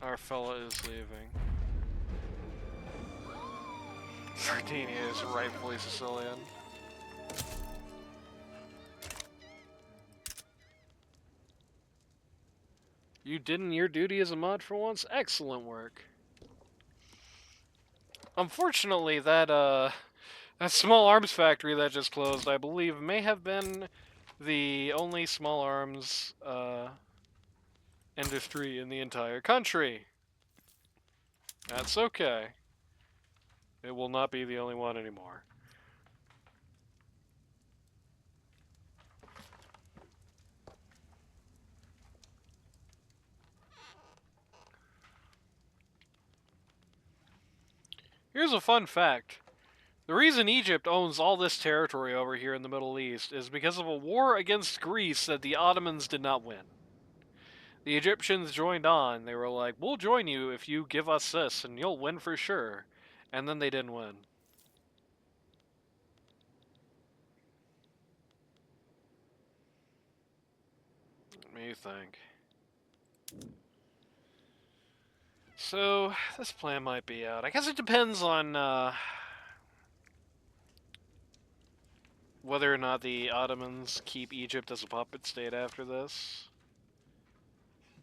Speaker 1: our fella is leaving. Sardinia is rightfully Sicilian. You did your duty as a mod for once? Excellent work. Unfortunately, that small arms factory that just closed, I believe, may have been the only small arms industry in the entire country. That's okay. It will not be the only one anymore. Here's a fun fact. The reason Egypt owns all this territory over here in the Middle East is because of a war against Greece that the Ottomans did not win. The Egyptians joined on. They were like, we'll join you if you give us this, and you'll win for sure. And then they didn't win. What do you think? So, this plan might be out. I guess it depends on whether or not the Ottomans keep Egypt as a puppet state after this.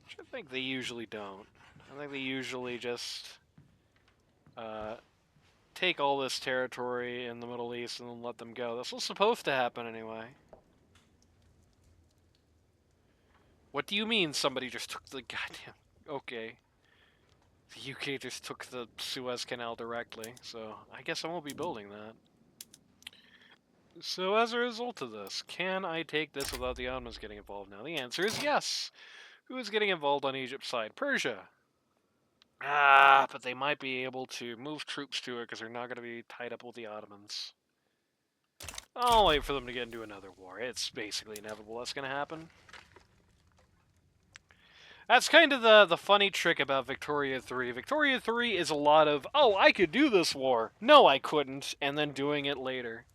Speaker 1: Which I think they usually don't. I think they usually just take all this territory in the Middle East and then let them go. This was supposed to happen anyway. What do you mean somebody just took the goddamn... Okay. The UK just took the Suez Canal directly, so I guess I won't be building that. So as a result of this, can I take this without the Ottomans getting involved now? The answer is yes. Who is getting involved on Egypt's side? Persia. Ah, but they might be able to move troops to it because they're not going to be tied up with the Ottomans. I'll wait for them to get into another war. It's basically inevitable that's going to happen. That's kind of the funny trick about Victoria 3. Victoria 3 is a lot of, oh, I could do this war. No, I couldn't, and then doing it later.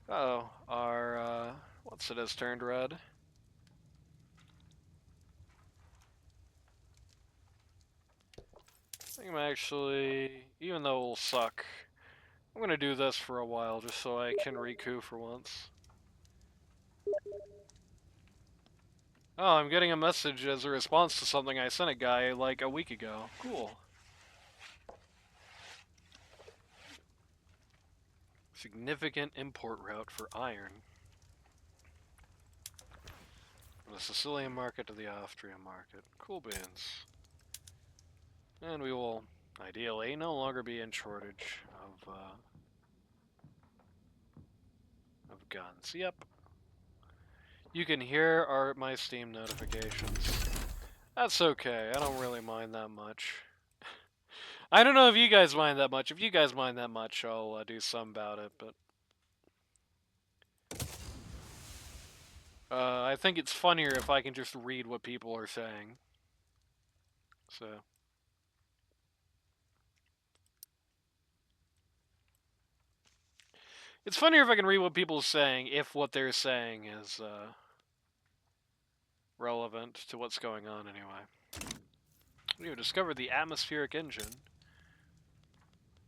Speaker 1: Oh, our, what's it has turned red? I think I'm actually, even though it'll suck, I'm gonna do this for a while just so I can recoup for once. Oh, I'm getting a message as a response to something I sent a guy like a week ago. Cool. Significant import route for iron. From the Sicilian market to the Austrian market. Cool beans. And we will, ideally, no longer be in shortage of guns. Yep. You can hear my Steam notifications. That's okay, I don't really mind that much. I don't know if you guys mind that much. If you guys mind that much, I'll do something about it. But I think it's funnier if I can just read what people are saying. So it's funnier if I can read what people are saying if what they're saying is relevant to what's going on anyway. We have discovered the atmospheric engine,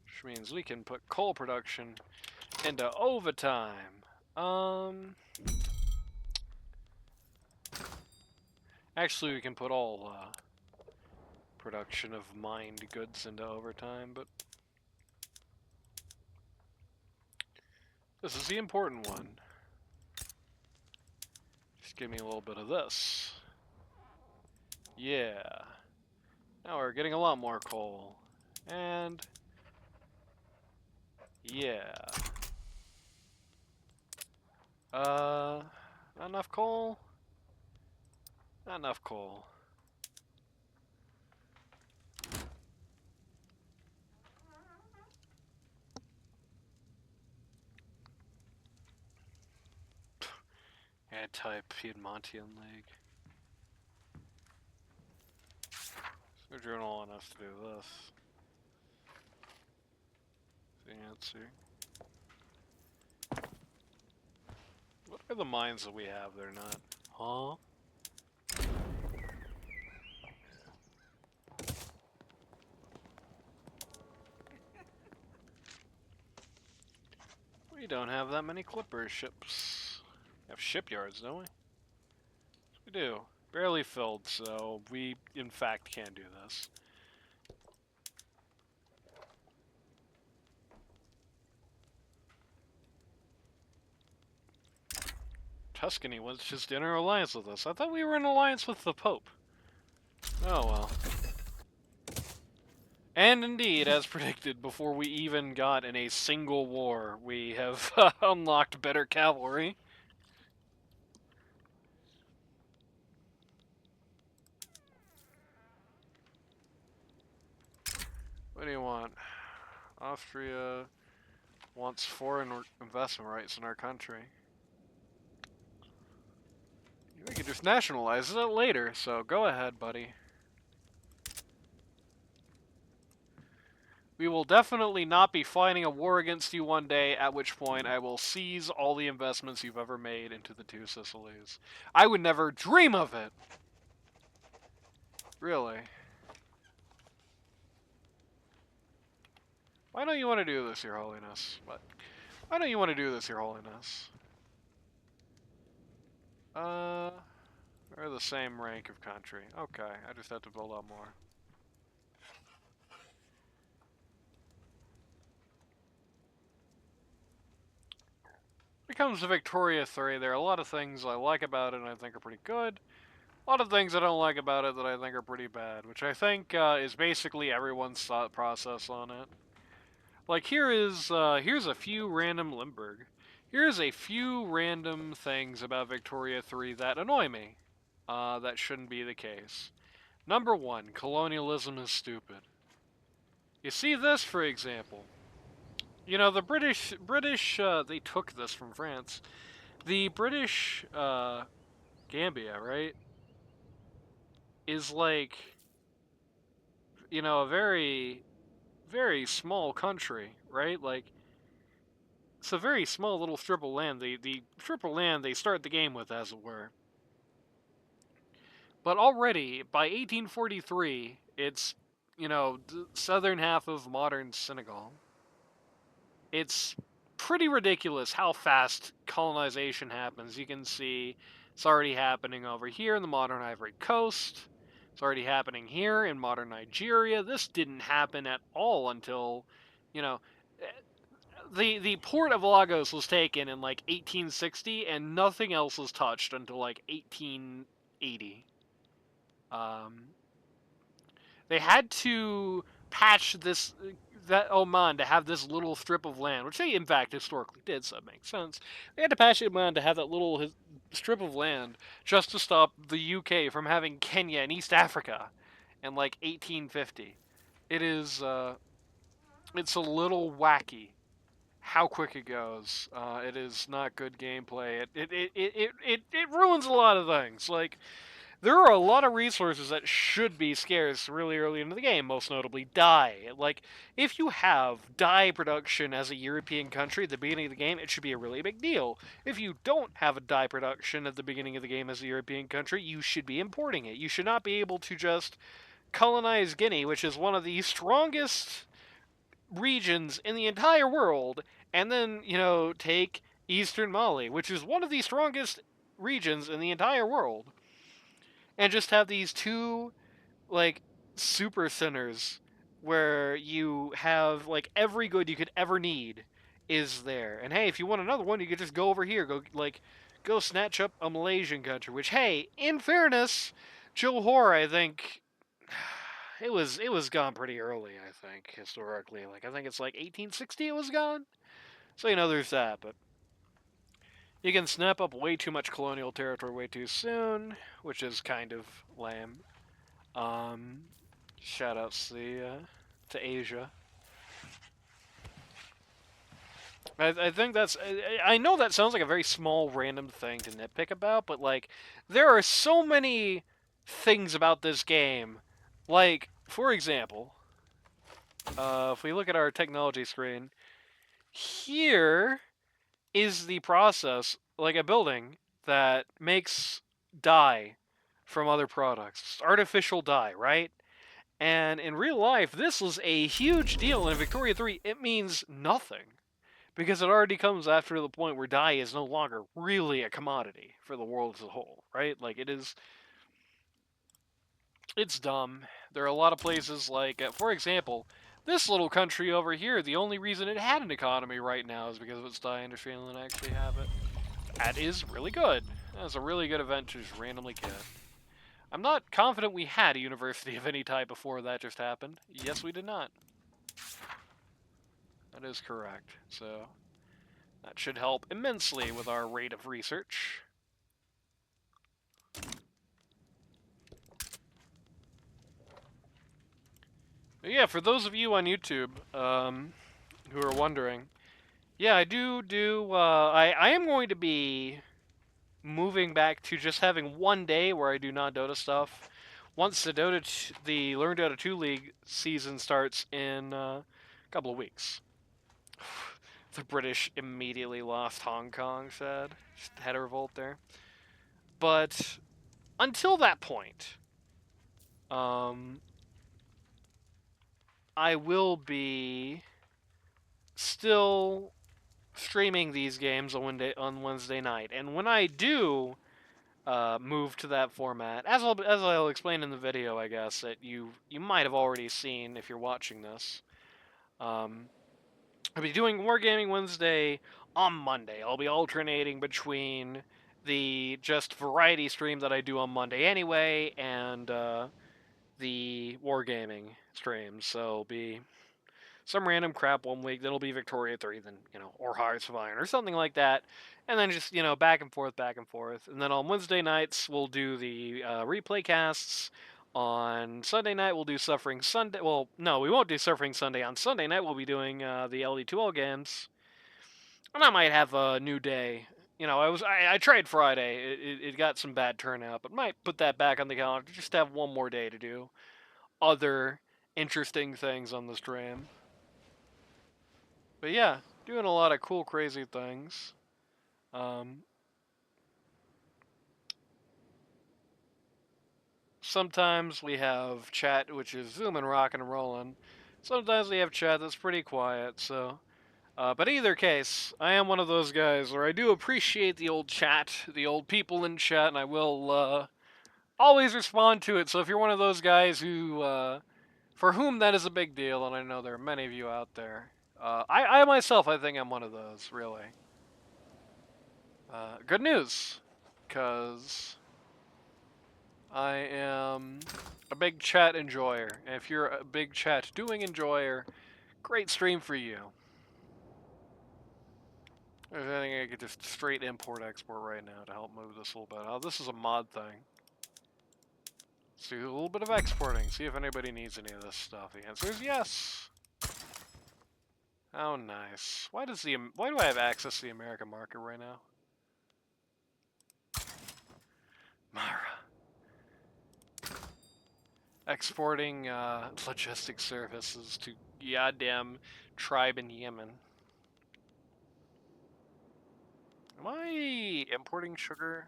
Speaker 1: which means we can put coal production into overtime. Actually, we can put all production of mined goods into overtime, but this is the important one. Just give me a little bit of this. Yeah. Now we're getting a lot more coal. And yeah. Not enough coal? Not enough coal. Add type Piedmontian League. So journal enough to do this. Fancy. What are the mines that we have that are not? Huh? We don't have that many clipper ships. We have shipyards, don't we? We do. Barely filled, so we in fact can do this. Tuscany was just in our alliance with us. I thought we were in alliance with the Pope. Oh well. And indeed, as predicted, before we even got in a single war, we have unlocked better cavalry. What do you want? Austria wants foreign investment rights in our country. We can just nationalize it later, so go ahead, buddy. We will definitely not be fighting a war against you one day, at which point I will seize all the investments you've ever made into the two Sicilies. I would never dream of it! Really. Why don't you want to do this, Your Holiness? What? Why don't you want to do this, Your Holiness? We're the same rank of country. Okay, I just have to build up more. When it comes to Victoria 3, there are a lot of things I like about it and I think are pretty good. A lot of things I don't like about it that I think are pretty bad, which I think is basically everyone's thought process on it. Like here's a few random Limburg. Here's a few random things about Victoria 3 that annoy me. That shouldn't be the case. Number one, colonialism is stupid. You see this, for example. You know, the British, they took this from France. The British, Gambia, right, is like, you know, a very, very small country, right? Like, it's a very small little strip of land. The strip of land they start the game with, as it were. But already, by 1843, it's, you know, the southern half of modern Senegal. It's pretty ridiculous how fast colonization happens. You can see it's already happening over here in the modern Ivory Coast. It's already happening here in modern Nigeria. This didn't happen at all until, you know, the port of Lagos was taken in like 1860, and nothing else was touched until like 1880. Um, they had to patch this that Oman to have this little strip of land, which they in fact historically did, so it makes sense. They had to patch Oman to have that little strip of land just to stop the UK from having Kenya and East Africa in like 1850. it is it's a little wacky how quick it goes. It is not good gameplay. It ruins a lot of things. Like, there are a lot of resources that should be scarce really early into the game, most notably dye. Like, if you have dye production as a European country at the beginning of the game, it should be a really big deal. If you don't have a dye production at the beginning of the game as a European country, you should be importing it. You should not be able to just colonize Guinea, which is one of the strongest regions in the entire world, and then, take Eastern Mali, which is one of the strongest regions in the entire world, and just have these two, like, super centers where you have, like, every good you could ever need is there. And hey, if you want another one, you could just go over here, go snatch up a Malaysian country, which, hey, in fairness, Johor, I think, it was gone pretty early, I think, historically. Like, I think it's like 1860 it was gone. So, there's that, but you can snap up way too much colonial territory way too soon, which is kind of lame. Um, shout outs to Asia. I think that's. I know that sounds like a very small, random thing to nitpick about, but, like, there are so many things about this game. Like, for example, if we look at our technology screen, here is the process, like a building that makes dye from other products. Artificial dye, right? And in real life, this was a huge deal in Victoria 3. It means nothing because it already comes after the point where dye is no longer really a commodity for the world as a whole, right? Like, it's dumb. There are a lot of places like, for example, this little country over here, the only reason it had an economy right now is because of its dye industry and didn't actually have it. That is really good. That's a really good event to just randomly get. I'm not confident we had a university of any type before that just happened. Yes, we did not. That is correct. So, that should help immensely with our rate of research. But yeah, for those of you on YouTube who are wondering, yeah, I am going to be moving back to just having one day where I do non-Dota stuff. Once the Learn Dota 2 League season starts in a couple of weeks. The British immediately lost Hong Kong, sad. Just had a revolt there. But until that point, um, I will be still streaming these games on Wednesday night. And when I do move to that format, as I'll explain in the video, I guess that you might have already seen if you're watching this. I'll be doing Wargaming Wednesday on Monday. I'll be alternating between the just variety stream that I do on Monday anyway and the Wargaming streams. So it'll be some random crap one week, then it'll be Victoria 3, then, or Hearts of Iron, or something like that. And then just, back and forth, back and forth. And then on Wednesday nights, we'll do the replay casts. On Sunday night, we'll do Suffering Sunday. Well, no, we won't do Suffering Sunday. On Sunday night, we'll be doing the LD2L games. And I might have a new day. I tried Friday. It got some bad turnout, but might put that back on the calendar. Just have one more day to do other interesting things on the stream. But yeah, doing a lot of cool, crazy things. Sometimes we have chat, which is zooming, rocking, and rolling. Sometimes we have chat that's pretty quiet, so. But either case, I am one of those guys where I do appreciate the old chat, the old people in chat, and I will always respond to it. So if you're one of those guys for whom that is a big deal, and I know there are many of you out there, I myself, I think I'm one of those, really. Good news, because I am a big chat enjoyer. And if you're a big chat doing enjoyer, great stream for you. I think I could just straight import export right now to help move this a little bit. Oh, this is a mod thing. Let's do a little bit of exporting, see if anybody needs any of this stuff. The answer is yes. Oh, nice. Why do I have access to the American market right now? Mara. Exporting logistic services to goddamn tribe in Yemen. Am I importing sugar?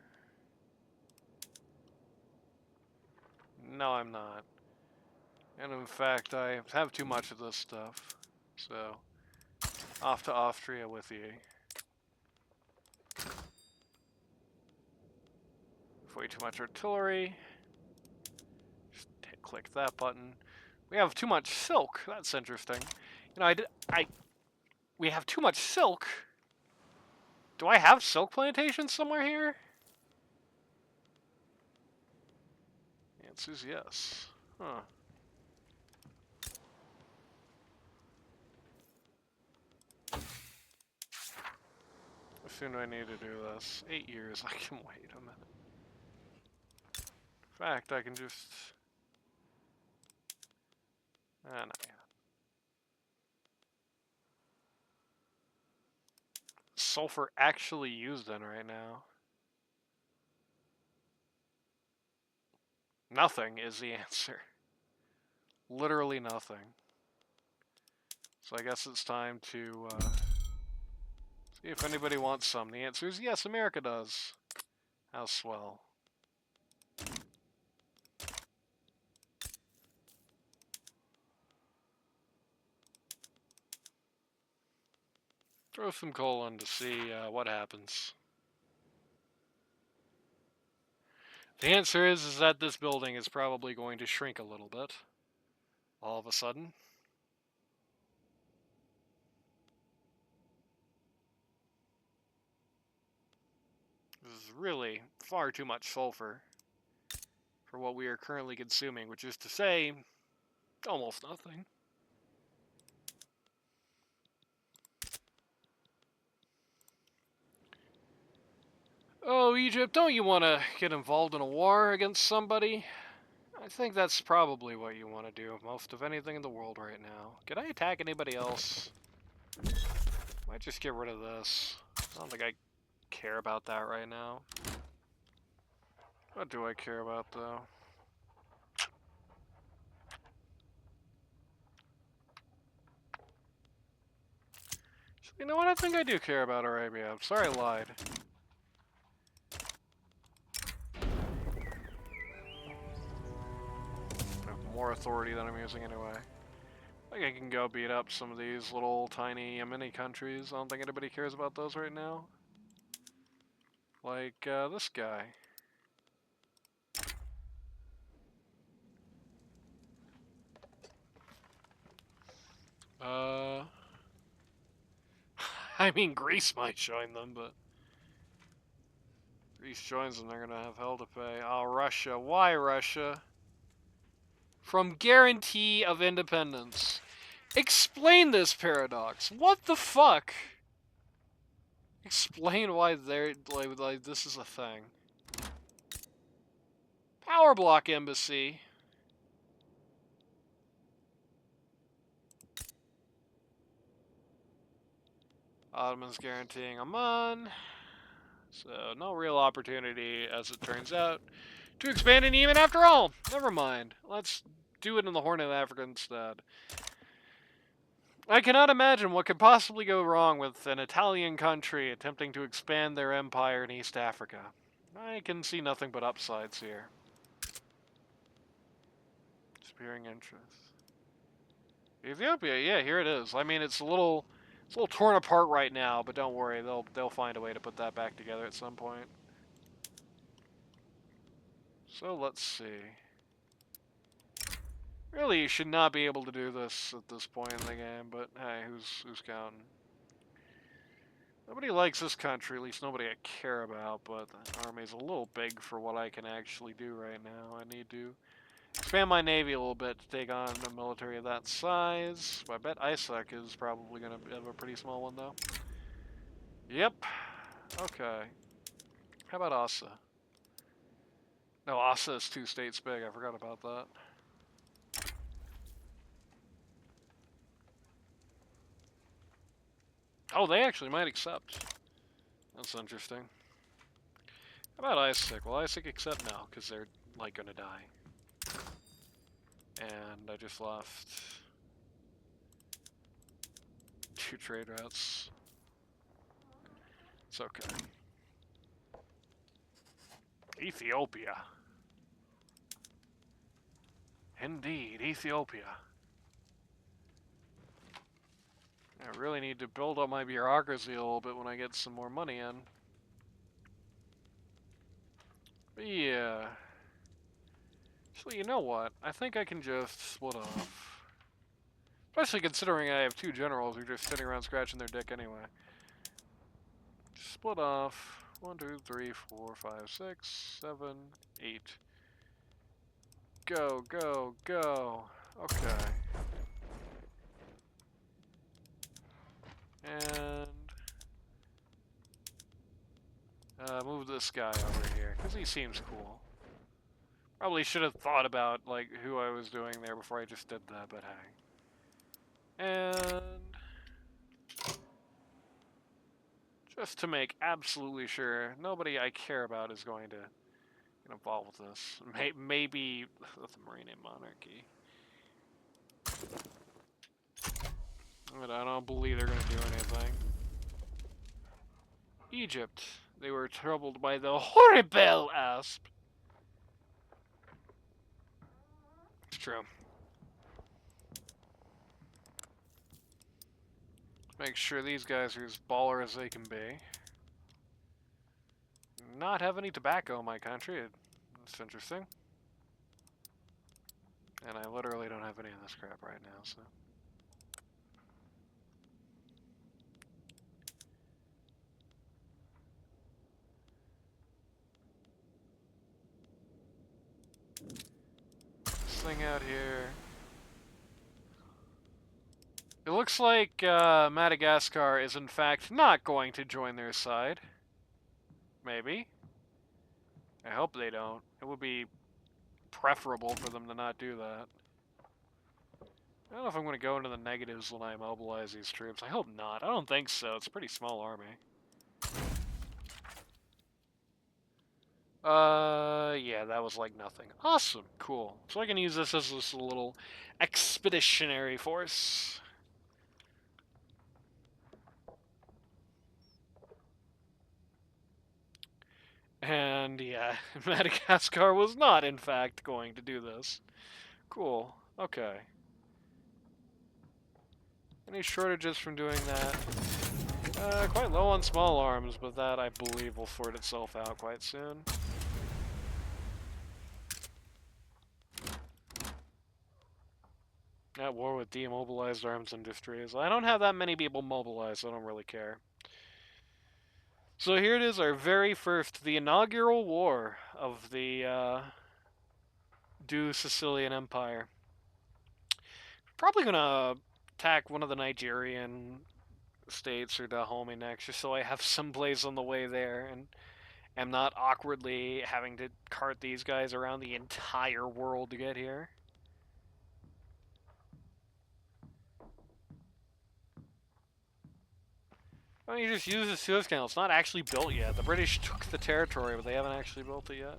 Speaker 1: No, I'm not. And in fact, I have too much of this stuff. So, off to Austria with you. Way too much artillery. Just click that button. We have too much silk. That's interesting. You know, we have too much silk. Do I have silk plantations somewhere here? The answer's yes. Huh. How soon do I need to do this? 8 years. I can wait a minute. In fact, I can just... not yet. Sulfur actually used in right now? Nothing is the answer. Literally nothing. So I guess it's time to see if anybody wants some. The answer is yes, America does. How swell. Throw some coal in to see what happens. The answer is that this building is probably going to shrink a little bit. All of a sudden. This is really far too much sulfur for what we are currently consuming, which is to say, almost nothing. Oh, Egypt, don't you want to get involved in a war against somebody? I think that's probably what you want to do most of anything in the world right now. Can I attack anybody else? Might just get rid of this. I don't think I care about that right now. What do I care about, though? You know what? I think I do care about Arabia. I'm sorry I lied. I have more authority than I'm using anyway. I think I can go beat up some of these little tiny Yemeni countries. I don't think anybody cares about those right now. Like this guy. I mean, Greece might join them, but Greece joins them, they're gonna have hell to pay. Oh, Russia. Why Russia? From guarantee of independence. Explain this paradox. What the fuck? Explain why they're like this is a thing. Power block embassy. Ottomans guaranteeing Amman. So no real opportunity, as it turns out, to expand in Yemen after all. Never mind. Let's do it in the Horn of Africa instead. I cannot imagine what could possibly go wrong with an Italian country attempting to expand their empire in East Africa. I can see nothing but upsides here. Disappearing interest. Ethiopia, yeah, here it is. I mean, it's a little torn apart right now, but don't worry, they'll find a way to put that back together at some point. So let's see. Really, you should not be able to do this at this point in the game, but hey, who's counting? Nobody likes this country, at least nobody I care about, but the army's a little big for what I can actually do right now. I need to expand my navy a little bit to take on a military of that size. I bet Isaac is probably going to have a pretty small one, though. Yep. Okay. How about Asa? No, Asa is 2 states big. I forgot about that. Oh, they actually might accept. That's interesting. How about Isaac? Will Isaac accept? No, because they're, like, gonna die. And I just left 2 trade routes. It's okay. Ethiopia. Indeed, Ethiopia. I really need to build up my bureaucracy a little bit when I get some more money in. But yeah. Actually, you know what? I think I can just split off. Especially considering I have 2 generals who are just sitting around scratching their dick anyway. Just split off. 1, 2, 3, 4, 5, 6, 7, 8. Go, go, go. Okay. And move this guy over here, because he seems cool. Probably should have thought about, like, who I was doing there before I just did that, but hey. And just to make absolutely sure, nobody I care about is going to get involved with this. Maybe the Marine Monarchy. But I don't believe they're going to do anything. Egypt. They were troubled by the horrible asp. It's true. Make sure these guys are as baller as they can be. Not have any tobacco in my country. It's interesting. And I literally don't have any of this crap right now, so. This thing out here. It looks like Madagascar is in fact not going to join their side. Maybe. I hope they don't. It would be preferable for them to not do that. I don't know if I'm going to go into the negatives when I mobilize these troops. I hope not. I don't think so. It's a pretty small army. Yeah, that was like nothing. Awesome. Cool. So I can use this as this little expeditionary force. And yeah, Madagascar was not, in fact, going to do this. Cool. Okay. Any shortages from doing that? Quite low on small arms, but that, I believe, will sort itself out quite soon. At war with demobilized arms industries. I don't have that many people mobilized, so I don't really care. So here it is, our very first, the inaugural war of the new Sicilian Empire. Probably gonna attack one of the Nigerian states or Dahomey next, just so I have some place on the way there and am not awkwardly having to cart these guys around the entire world to get here. Why don't you just use the Suez Canal? It's not actually built yet. The British took the territory, but they haven't actually built it yet.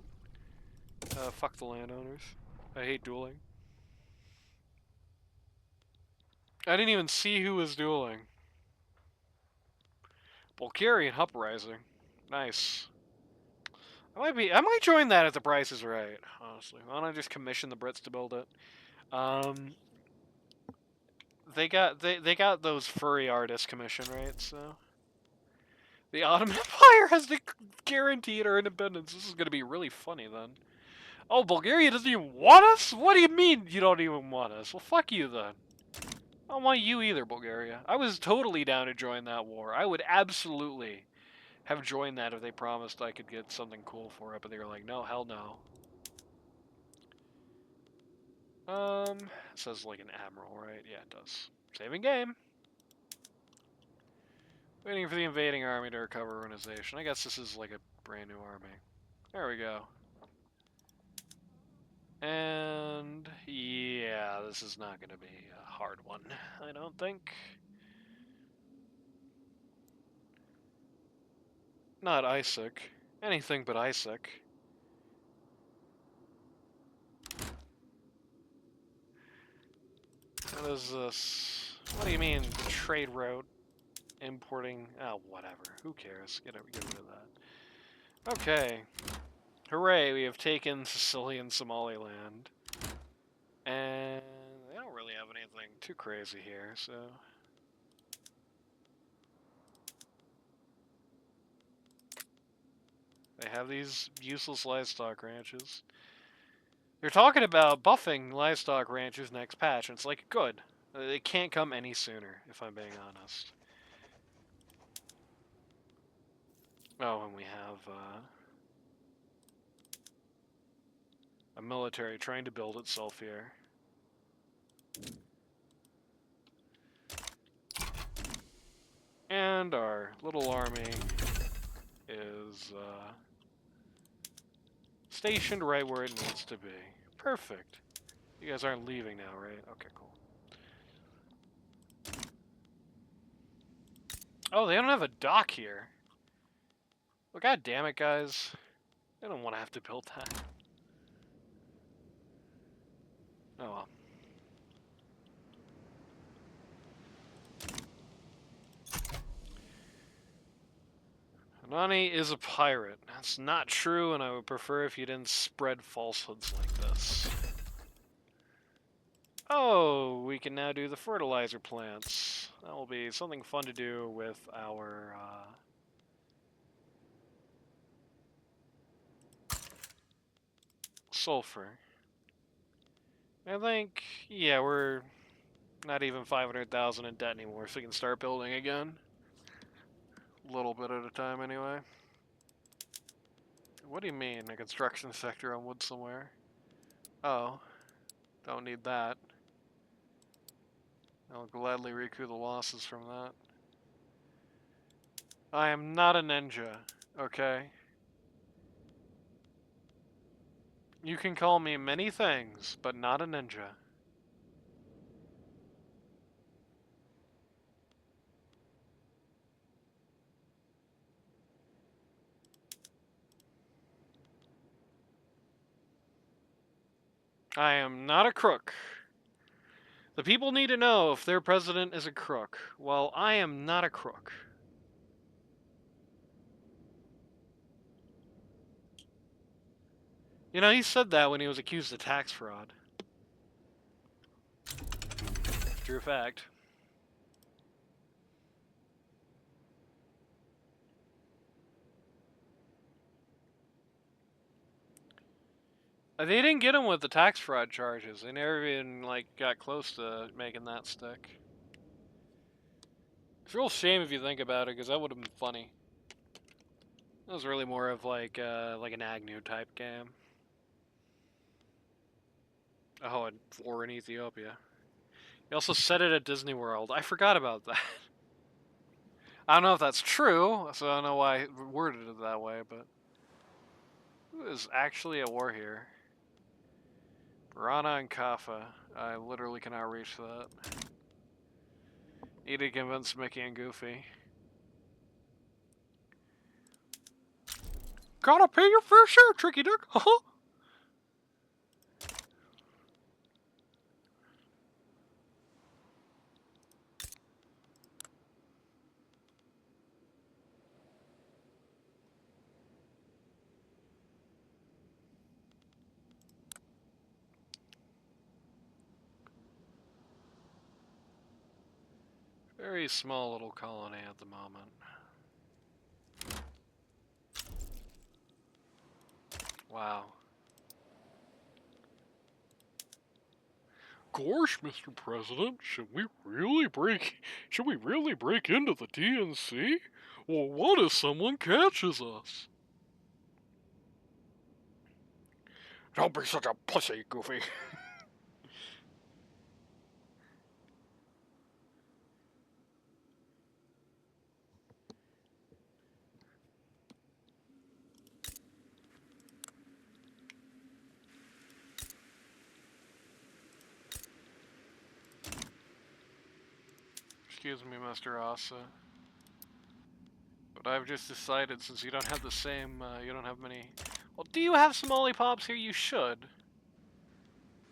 Speaker 1: Fuck the landowners. I hate dueling. I didn't even see who was dueling. Bulgarian uprising. Nice. I might join that if the price is right, honestly. Why don't I just commission the Brits to build it? They got those furry artists commission, right? So the Ottoman Empire has guaranteed our independence. This is gonna be really funny then. Oh, Bulgaria doesn't even want us? What do you mean you don't even want us? Well, fuck you then. I don't want you either, Bulgaria. I was totally down to join that war. I would absolutely have joined that if they promised I could get something cool for it, but they were like, no, hell no. It says like an admiral, right? Yeah, it does. Saving game. Waiting for the invading army to recover organization. I guess this is like a brand new army. There we go. And yeah, this is not going to be a hard one, I don't think. Not Isaac. Anything but Isaac. What is this? What do you mean, the trade route? Importing? Oh, whatever. Who cares? Get rid of that. Okay. Hooray, we have taken Sicily and Somaliland. And they don't really have anything too crazy here, so... They have these useless livestock ranches. They're talking about buffing livestock ranches next patch, and it's like, good. It can't come any sooner, if I'm being honest. Oh, and we have a military trying to build itself here. And our little army is stationed right where it needs to be. Perfect. You guys aren't leaving now, right? Okay, cool. Oh, they don't have a dock here. Well, god damn it, guys. They don't want to have to build that. Oh well. Nani is a pirate. That's not true, and I would prefer if you didn't spread falsehoods like this. Oh, we can now do the fertilizer plants. That will be something fun to do with our sulfur. I think, yeah, we're not even 500,000 in debt anymore, so we can start building again. A little bit at a time, anyway. What do you mean, a construction sector on wood somewhere? Oh, don't need that. I'll gladly recoup the losses from that. I am not a ninja, okay? You can call me many things, but not a ninja. I am not a crook. The people need to know if their president is a crook. Well, I am not a crook. You know, he said that when he was accused of tax fraud. True fact. They didn't get him with the tax fraud charges. They never even, like, got close to making that stick. It's a real shame if you think about it, because that would have been funny. That was really more of, like an Agnew type game. Oh, and war in Ethiopia. He also said it at Disney World. I forgot about that. I don't know if that's true, so I don't know why he worded it that way, but... There's actually a war here. Rana and Kaffa. I literally cannot reach that. Need to convince Mickey and Goofy. Gotta pay your fair share, Tricky Dick! Huh? Very small little colony at the moment. Wow. Gosh, Mr. President, should we really break into the DNC? Well, what if someone catches us? Don't be such a pussy, Goofy. Excuse me, Mr. Asa. But I've just decided, since you don't have the same, you don't have many... Well, do you have some lollipops here? You should.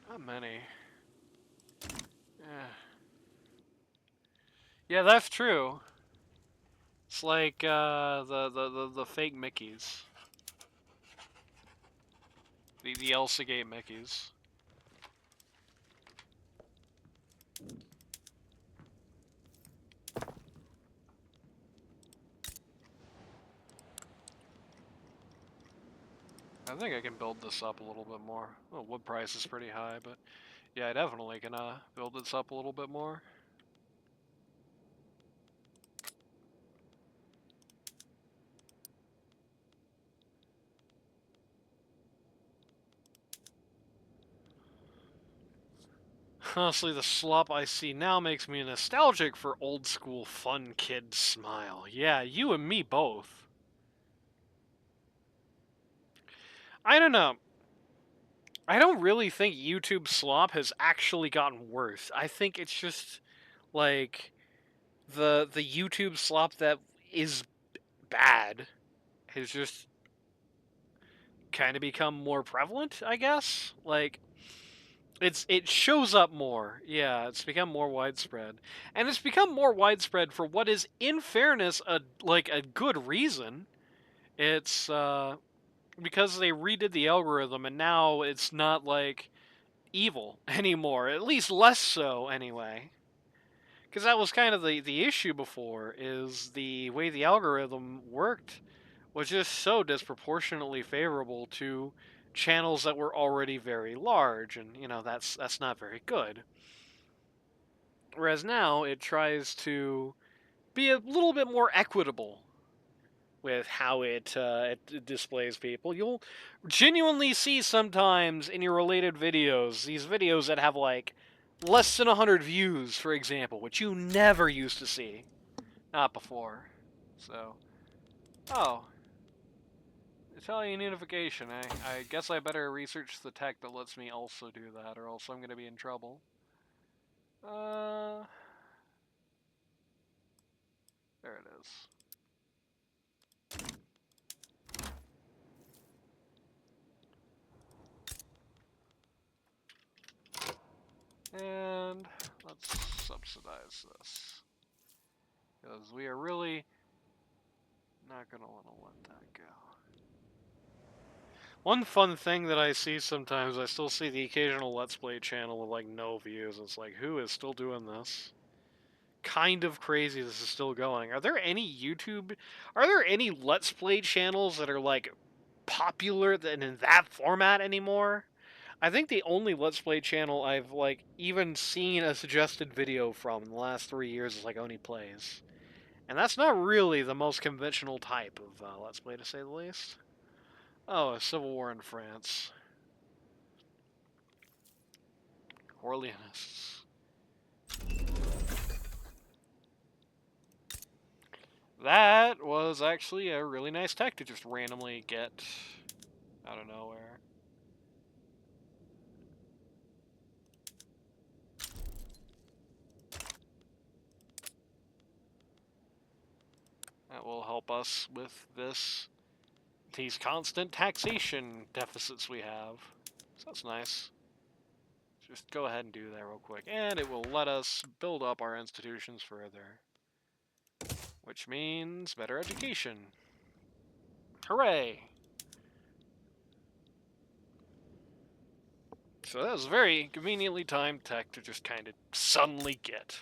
Speaker 1: Not many. Yeah. Yeah, that's true. It's like, the fake Mickeys. The Elsa Gate Mickeys. I think I can build this up a little bit more. Well, wood price is pretty high, but yeah, I definitely can build this up a little bit more. Honestly, the slop I see now makes me nostalgic for old school fun kid smile. Yeah, you and me both. I don't know. I don't really think YouTube slop has actually gotten worse. I think it's just like the YouTube slop that is bad has just kind of become more prevalent, I guess. Like it shows up more. Yeah, it's become more widespread. And it's become more widespread for what is in fairness a good reason. It's because they redid the algorithm and now it's not like evil anymore. At least less so anyway. Because that was kind of the issue before, is the way the algorithm worked was just so disproportionately favorable to channels that were already very large, and you know that's not very good. Whereas now it tries to be a little bit more equitable with how it displays people. You'll genuinely see sometimes in your related videos these videos that have like less than 100 views, for example, which you never used to see, not before. So, oh, Italian unification. I guess I better research the tech that lets me also do that, or else I'm going to be in trouble. There it is. And let's subsidize this. Because we are really not going to want to let that go. One fun thing that I see sometimes, I still see the occasional Let's Play channel with like no views. It's like, who is still doing this? Kind of crazy this is still going. Are there any Let's Play channels that are like popular in that format anymore? I think the only Let's Play channel I've like even seen a suggested video from in the last 3 years is like Oni Plays. And that's not really the most conventional type of Let's Play, to say the least. Oh, a civil war in France. Orleanists. That was actually a really nice tech to just randomly get out of nowhere. That will help us with these constant taxation deficits we have. So that's nice. Just go ahead and do that real quick. And it will let us build up our institutions further. Which means better education. Hooray! So that was very conveniently timed tech to just kind of suddenly get.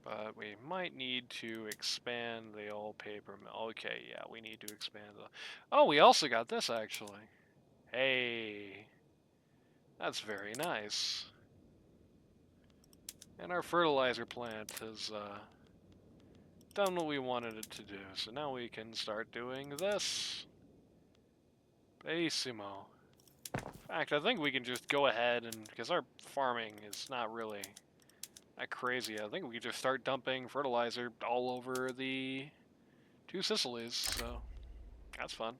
Speaker 1: But we might need to expand the old paper mill. Okay, yeah, we need to expand the... Oh, we also got this, actually. Hey, that's very nice. And our fertilizer plant has done what we wanted it to do. So now we can start doing this. Bellissimo. In fact, I think we can just go ahead and, because our farming is not really that crazy, I think we can just start dumping fertilizer all over the two Sicilies, so that's fun.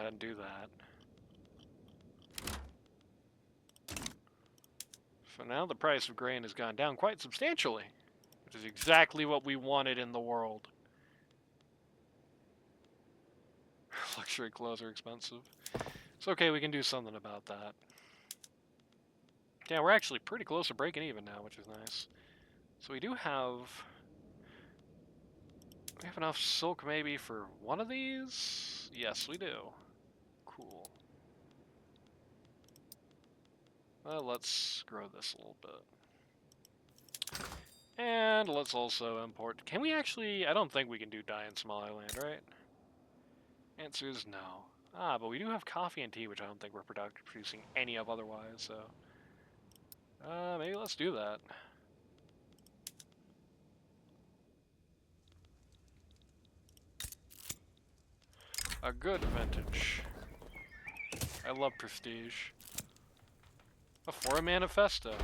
Speaker 1: ahead and do that. So now the price of grain has gone down quite substantially, which is exactly what we wanted in the world. Luxury clothes are expensive. It's okay, we can do something about that. Yeah, we're actually pretty close to breaking even now, which is nice. So we do have... We have enough silk maybe for one of these? Yes, we do. Cool. Well, let's grow this a little bit. And let's also import... Can we actually... I don't think we can do dye in Somaliland, right? Answer is no. Ah, but we do have coffee and tea, which I don't think we're producing any of otherwise, so... maybe let's do that. A good vintage. I love prestige. A foreign manifesto.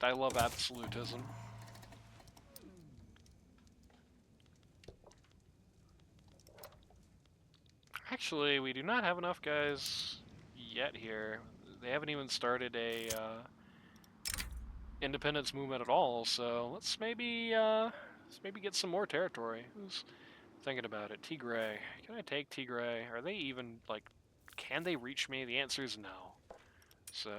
Speaker 1: I love absolutism. Actually, we do not have enough guys yet here. They haven't even started a independence movement at all, so let's maybe get some more territory. Who's thinking about it? Tigray. Can I take Tigray? Are they even, like, can they reach me? The answer is no. So...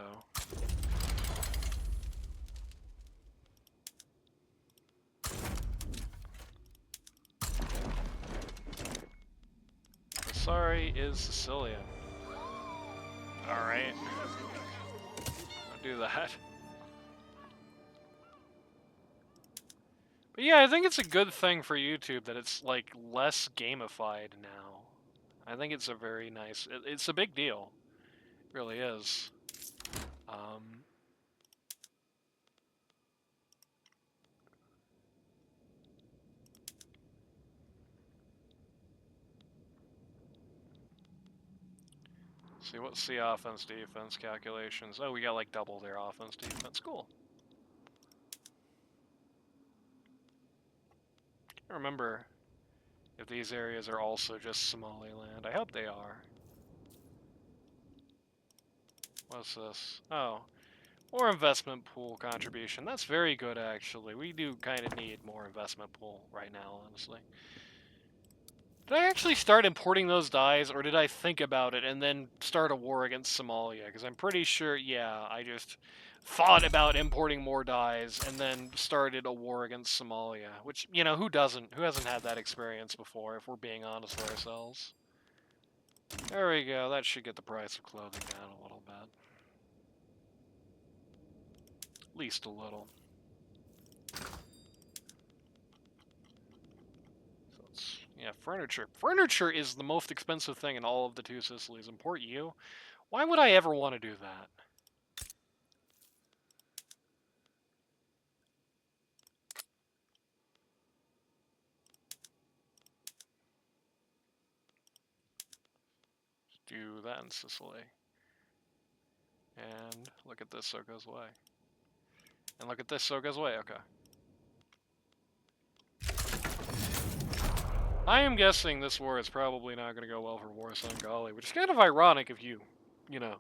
Speaker 1: Sorry is Sicilian. Alright. I'll do that. But yeah, I think it's a good thing for YouTube that it's, like, less gamified now. I think it's a very nice... It's a big deal. It really is. See, what's the offense defense calculations? Oh, we got like double their offense defense. Cool. Can't remember if these areas are also just Somaliland. I hope they are. What's this? Oh, more investment pool contribution. That's very good, actually. We do kind of need more investment pool right now, honestly. Did I actually start importing those dyes, or did I think about it and then start a war against Somalia? Because I'm pretty sure, yeah, I just thought about importing more dyes and then started a war against Somalia. Which, you know, who doesn't? Who hasn't had that experience before, if we're being honest with ourselves? There we go. That should get the price of clothing down a little bit. At least a little. Yeah, furniture. Furniture is the most expensive thing in all of the two Sicilies. Import you? Why would I ever want to do that? Do that in Sicily. And look at this, so it goes away. And look at this, so it goes away. Okay. I am guessing this war is probably not going to go well for Warsaw and Gali, which is kind of ironic if you know,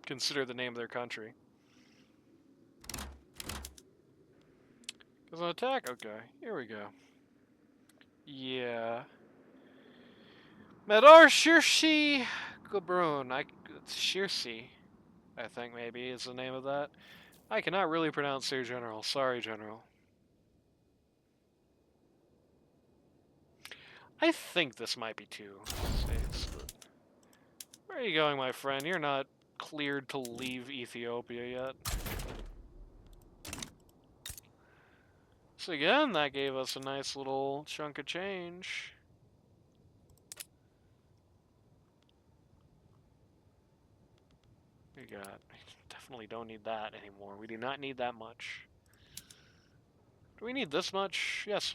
Speaker 1: consider the name of their country. Does an attack? Okay, here we go. Yeah. Medar Shirshi Gabrun. Shirsi, I think maybe is the name of that. I cannot really pronounce their general. Sorry, General. I think this might be two states. But... Where are you going, my friend? You're not cleared to leave Ethiopia yet. So again, that gave us a nice little chunk of change. We definitely don't need that anymore. We do not need that much. Do we need this much? Yes.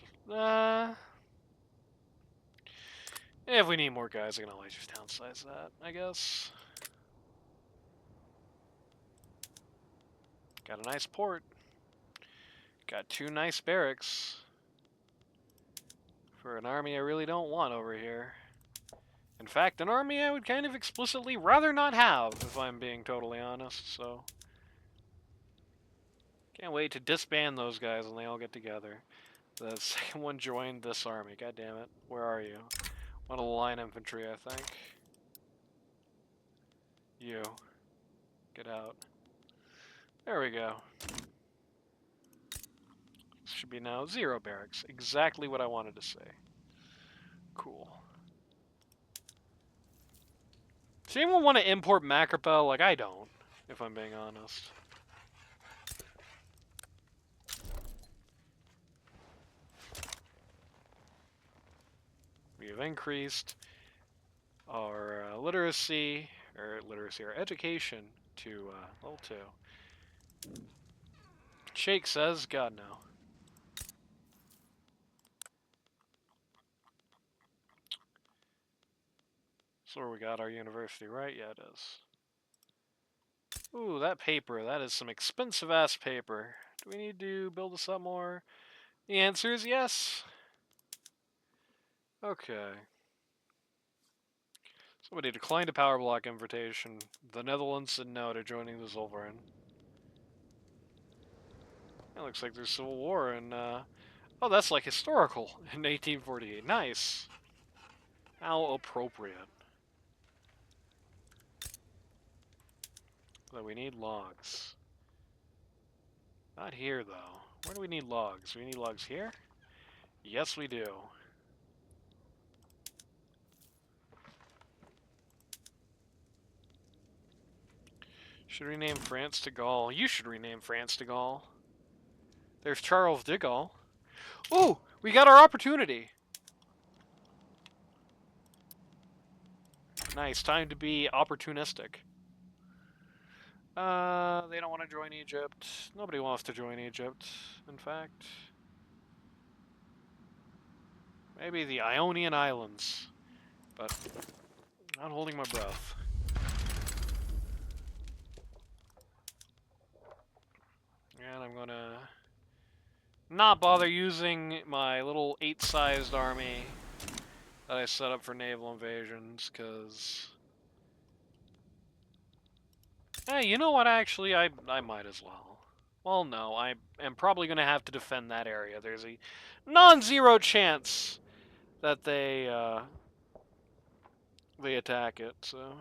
Speaker 1: If we need more guys, I can always just downsize that, I guess. Got a nice port. Got two nice barracks. For an army I really don't want over here. In fact, an army I would kind of explicitly rather not have, if I'm being totally honest, so... Can't wait to disband those guys when they all get together. The second one joined this army, god damn it. Where are you? One of the line infantry, I think. You. Get out. There we go. Should be now 0 barracks. Exactly what I wanted to say. Cool. Does anyone want to import Macropel? Like, I don't, if I'm being honest. We have increased our literacy, our education to level 2. Shake says, God no. So where we got our university, right? Yeah, it is. Ooh, that paper. That is some expensive-ass paper. Do we need to build this up more? The answer is yes. Okay. Somebody declined a power block invitation. The Netherlands said no to joining the Zollverein. It looks like there's civil war in, oh, that's like historical in 1848. Nice. How appropriate. But we need logs. Not here, though. Where do we need logs? Do we need logs here? Yes, we do. Should rename France to Gaul. You should rename France to Gaul. There's Charles de Gaulle. Ooh, we got our opportunity. Nice, time to be opportunistic. They don't want to join Egypt. Nobody wants to join Egypt, in fact. Maybe the Ionian Islands. But not holding my breath. And I'm gonna not bother using my little 8-sized army that I set up for naval invasions, because... Hey, you know what, actually, I might as well. Well, no, I am probably going to have to defend that area. There's a non-zero chance that they attack it, so...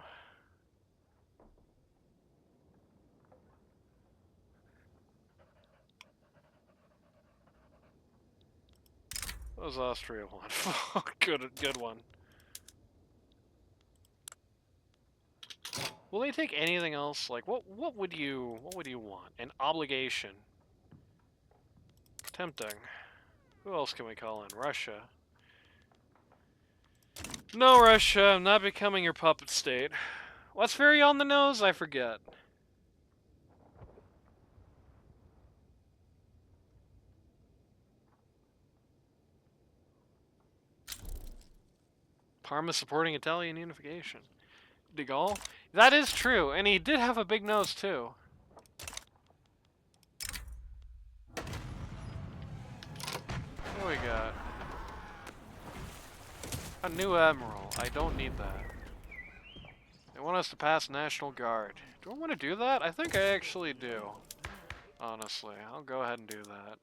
Speaker 1: What does Austria want? Good one. Will they take anything else? Like, what would you want? An obligation. Tempting. Who else can we call in? Russia. No, Russia, I'm not becoming your puppet state. What's very on the nose? I forget. Parma supporting Italian unification. De Gaulle? That is true, and he did have a big nose, too. What do we got? A new admiral. I don't need that. They want us to pass National Guard. Do I want to do that? I think I actually do. Honestly, I'll go ahead and do that.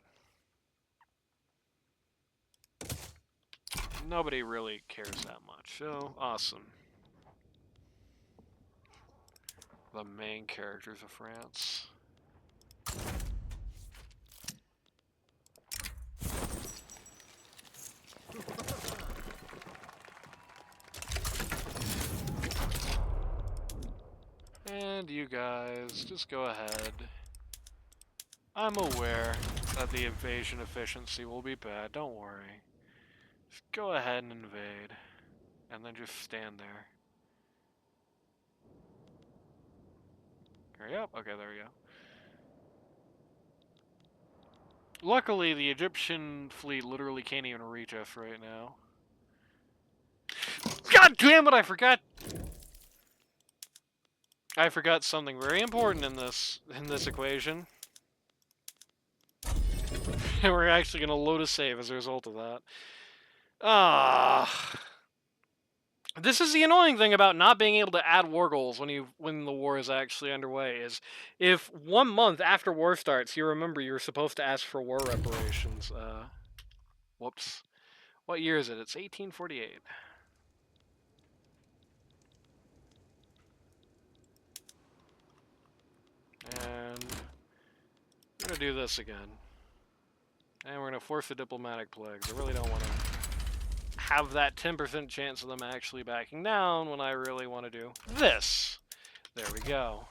Speaker 1: Nobody really cares that much, so awesome. The main characters of France. And you guys, just go ahead. I'm aware that the invasion efficiency will be bad, don't worry. Just go ahead and invade. And then just stand there. Hurry up. Okay, there we go. Luckily, the Egyptian fleet literally can't even reach us right now. God damn it, I forgot! I forgot something very important in this equation. And we're actually gonna load a save as a result of that. Ah. This is the annoying thing about not being able to add war goals when the war is actually underway, is if 1 month after war starts, you remember you're supposed to ask for war reparations. Whoops. What year is it? It's 1848. And we're going to do this again. And we're going to force the diplomatic plagues. I really don't want to have that 10% chance of them actually backing down when I really want to do this. There we go.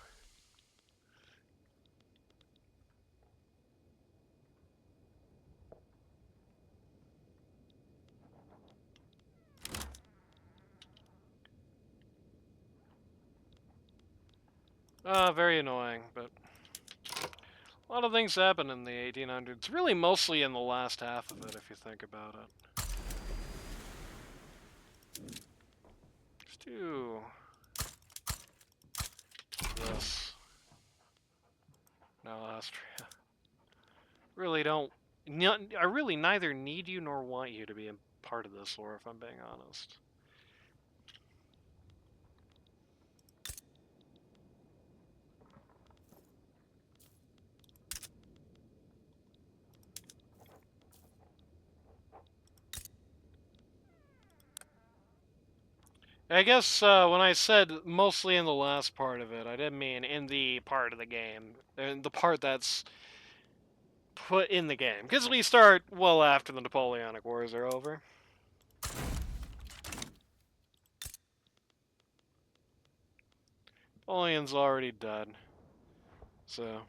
Speaker 1: Very annoying, but a lot of things happen in the 1800s. Really mostly in the last half of it, if you think about it. Let's do this. No, Austria. Really don't... I really neither need you nor want you to be a part of this war, if I'm being honest. I guess when I said mostly in the last part of it, I didn't mean in the part of the game. In the part that's put in the game. Because we start well after the Napoleonic Wars are over. Napoleon's already dead. So...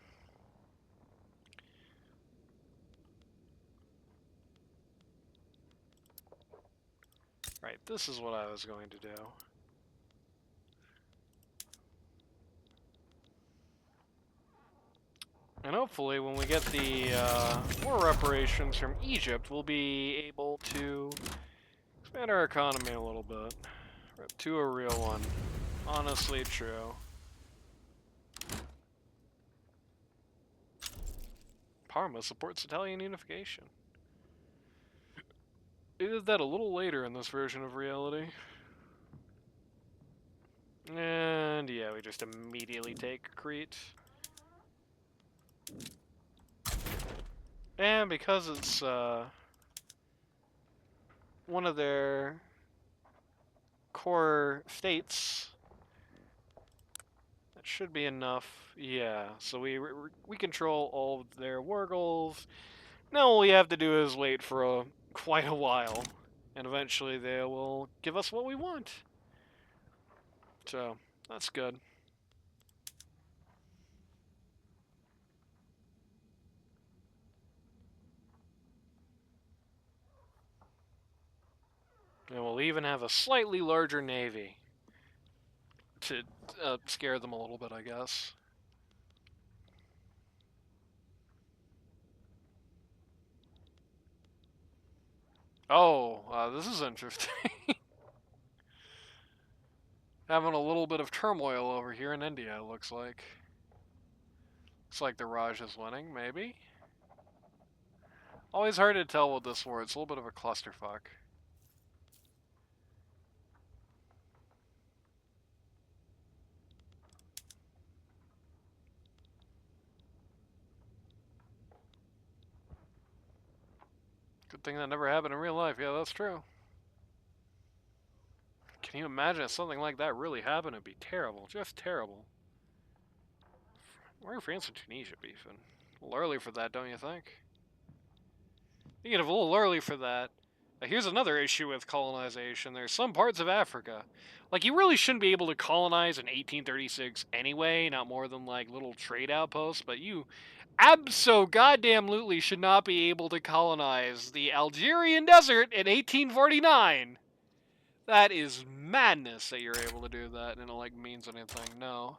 Speaker 1: Right, this is what I was going to do. And hopefully when we get the war reparations from Egypt, we'll be able to expand our economy a little bit. To a real one. Honestly true. Parma supports Italian unification. They did that a little later in this version of reality. And yeah, we just immediately take Crete. And because it's one of their core states, that should be enough. Yeah, so we control all of their war goals. Now all we have to do is wait for quite a while, and eventually they will give us what we want. So, that's good. And we'll even have a slightly larger navy to scare them a little bit, I guess. Oh, this is interesting. Having a little bit of turmoil over here in India, it looks like. Looks like the Raj is winning, maybe? Always hard to tell with this war, it's a little bit of a clusterfuck. Good thing that never happened in real life, yeah, that's true. Can you imagine if something like that really happened? It'd be terrible, just terrible. Why are France and Tunisia beefing? A little early for that, don't you think? Thinking of a little early for that. Here's another issue with colonization. There's some parts of Africa. Like, you really shouldn't be able to colonize in 1836 anyway, not more than, like, little trade outposts, but you abso-goddamn-lutely should not be able to colonize the Algerian desert in 1849. That is madness that you're able to do that and it, like, means anything. No.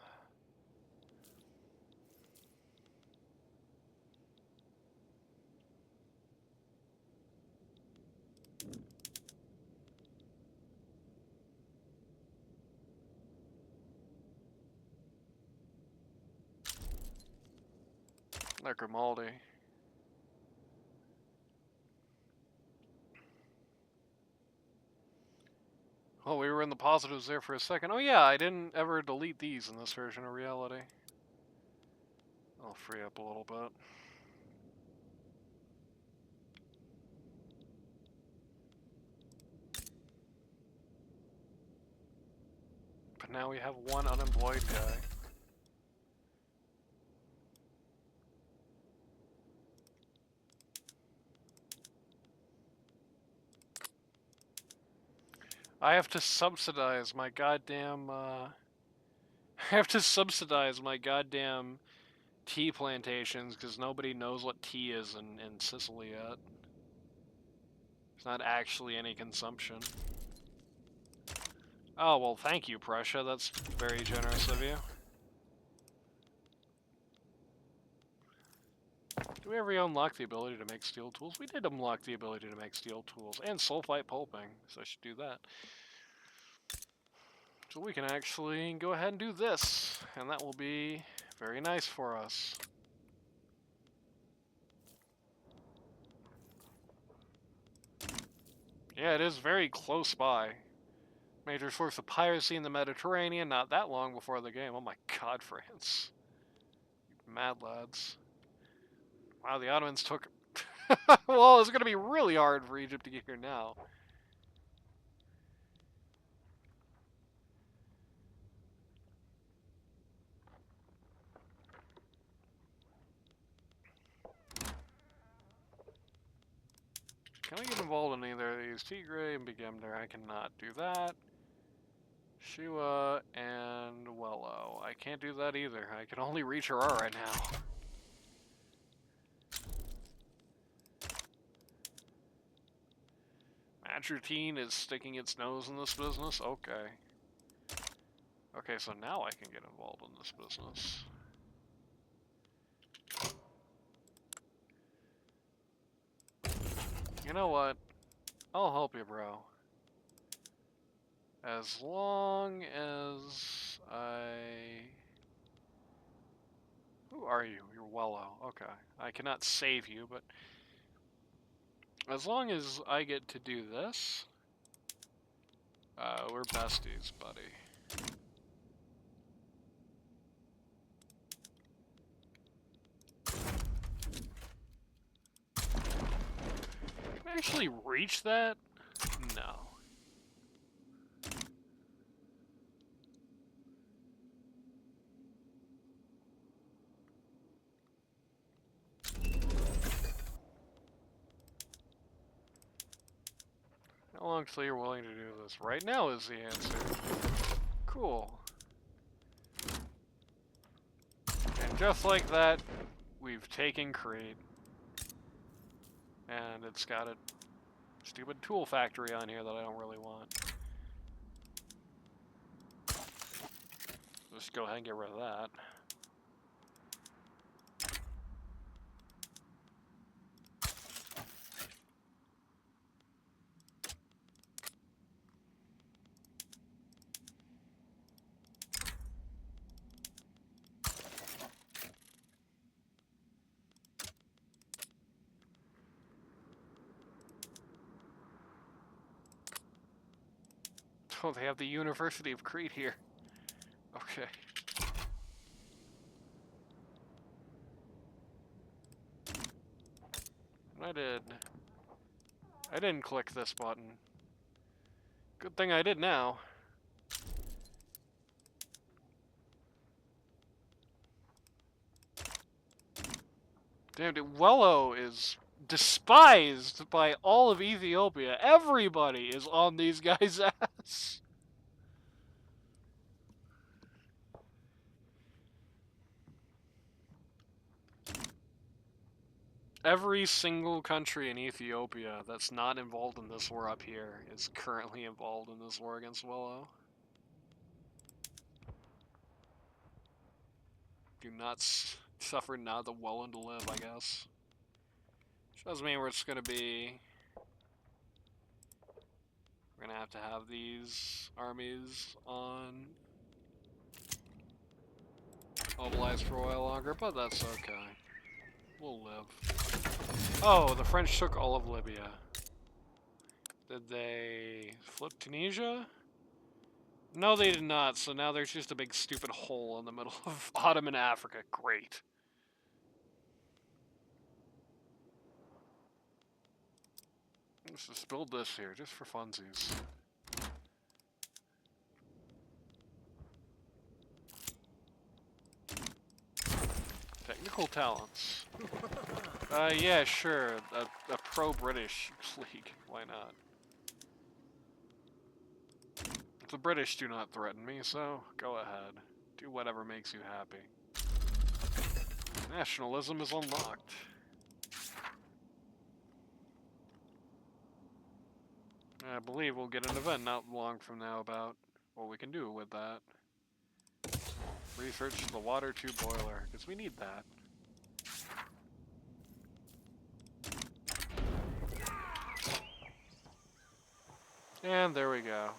Speaker 1: Like Grimaldi. Oh, we were in the positives there for a second. Oh yeah, I didn't ever delete these in this version of reality. I'll free up a little bit. But now we have one unemployed guy. I have to subsidize my goddamn, I have to subsidize my goddamn tea plantations because nobody knows what tea is in Sicily yet. There's not actually any consumption. Oh, well, thank you, Prussia. That's very generous of you. Do we ever unlock the ability to make steel tools? We did unlock the ability to make steel tools and sulfite pulping, so I should do that. So we can actually go ahead and do this, and that will be very nice for us. Yeah, it is very close by. Major source of piracy in the Mediterranean, not that long before the game. Oh my god, France. Mad lads. Wow, the Ottomans took... well, it's going to be really hard for Egypt to get here now. Can I get involved in either of these? Tigray and Begemder, I cannot do that. Shua and Wello. I can't do that either. I can only reach Arar right now. Madroutine is sticking its nose in this business? Okay. Okay, so now I can get involved in this business. You know what? I'll help you, bro. As long as I... Who are you? You're Wello. Okay. I cannot save you, but... As long as I get to do this... we're besties, buddy. Can I actually reach that? No. How long till you're willing to do this? Right now is the answer. Cool. And just like that, we've taken Crete. And it's got a stupid tool factory on here that I don't really want. Just go ahead and get rid of that. Oh, they have the University of Crete here. Okay. I didn't click this button. Good thing I did now. Damn it, Wello is despised by all of Ethiopia. Everybody is on these guys' ass. Every single country in Ethiopia that's not involved in this war up here is currently involved in this war against Wello. Do not suffer not the Welland to live, I guess. Which doesn't mean we're just gonna be... We're gonna have to have these armies on mobilized for a while longer, but that's okay. We'll live. Oh, the French took all of Libya. Did they flip Tunisia? No, they did not, so now there's just a big stupid hole in the middle of Ottoman Africa. Great. Let's just build this here, just for funsies. Technical talents. Yeah, sure. A pro-British league. Why not? The British do not threaten me, so go ahead. Do whatever makes you happy. Nationalism is unlocked. I believe we'll get an event not long from now about what we can do with that. Research the water tube boiler, because we need that. And there we go.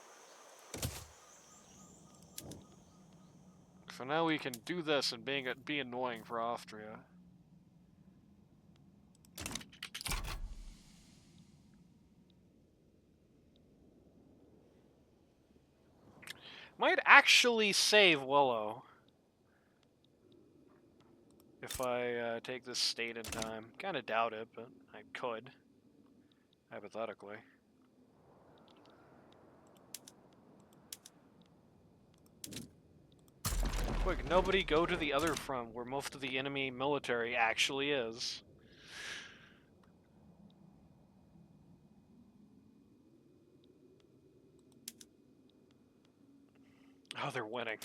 Speaker 1: So now we can do this and be annoying for Austria. Might actually save Willow if I take this state in time. Kind of doubt it, but I could, hypothetically. Quick, nobody go to the other front where most of the enemy military actually is. Oh, they're winning.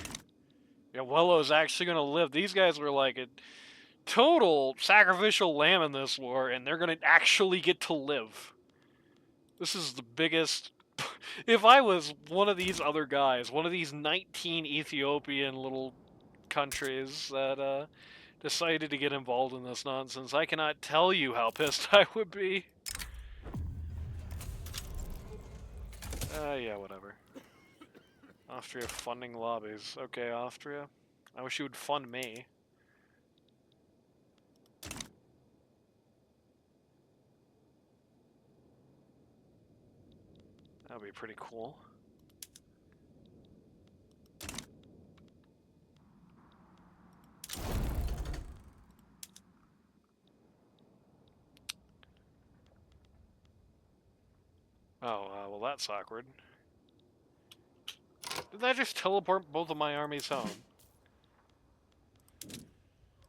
Speaker 1: Yeah, Willow's actually gonna live. These guys were like a total sacrificial lamb in this war, and they're gonna actually get to live. This is the biggest... If I was one of these other guys, one of these 19 Ethiopian little countries that decided to get involved in this nonsense, I cannot tell you how pissed I would be. Yeah, whatever. Austria funding lobbies. Okay, Austria. I wish you would fund me. That would be pretty cool. Oh, well that's awkward. Did that just teleport both of my armies home?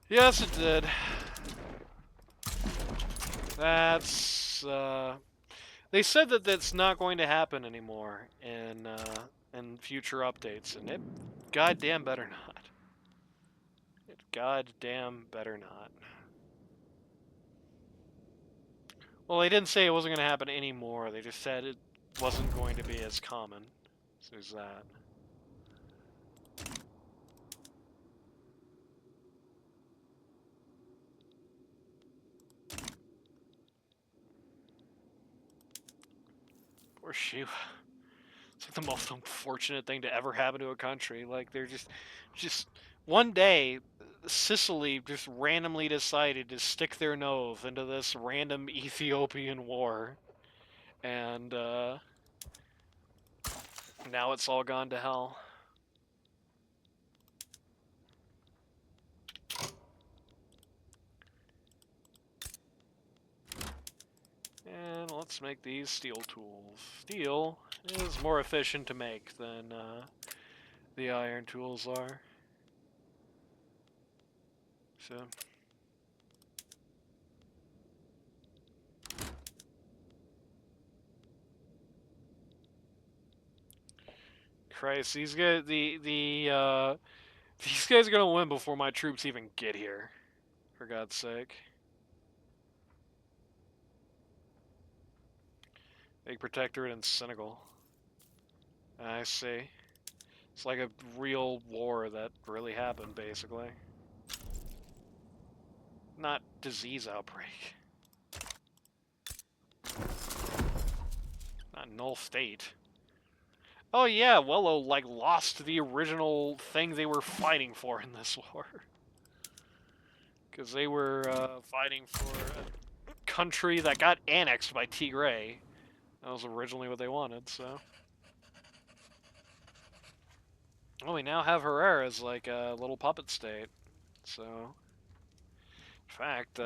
Speaker 1: Yes, it did. That's, They said that that's not going to happen anymore in future updates, and it goddamn better not. It goddamn better not. Well, they didn't say it wasn't going to happen anymore. They just said it wasn't going to be as common. So there's that. Poor Shiva. It's like the most unfortunate thing to ever happen to a country. Like, they're just one day, Sicily just randomly decided to stick their nose into this random Ethiopian war. And, now it's all gone to hell. And let's make these steel tools. Steel is more efficient to make than the iron tools are. So. Christ, these guys, these guys are gonna win before my troops even get here. For God's sake. Big protectorate in Senegal. I see. It's like a real war that really happened, basically. Not disease outbreak. Not null state. Oh yeah, Wello, like, lost the original thing they were fighting for in this war. Because they were fighting for a country that got annexed by Tigray. That was originally what they wanted, so... Well, we now have Herrera as like a little puppet state. So, in fact, we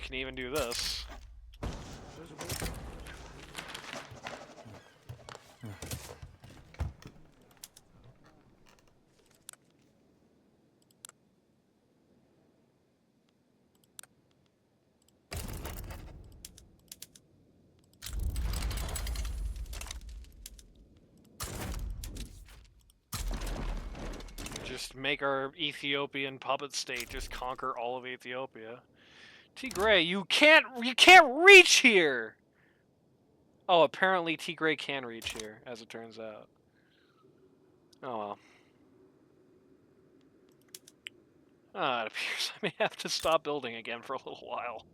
Speaker 1: can even do this. Just make our Ethiopian puppet state just conquer all of Ethiopia. Tigray, you can't reach here. Oh, apparently Tigray can reach here, as it turns out. Oh well. Ah, it appears I may have to stop building again for a little while.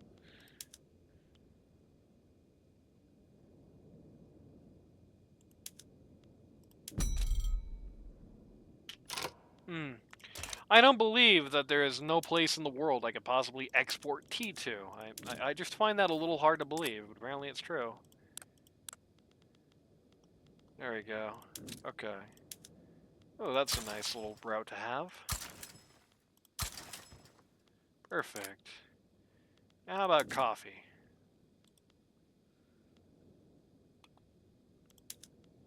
Speaker 1: I don't believe that there is no place in the world I could possibly export tea to. I just find that a little hard to believe, but apparently it's true. There we go. Okay. Oh, that's a nice little route to have. Perfect. Now how about coffee?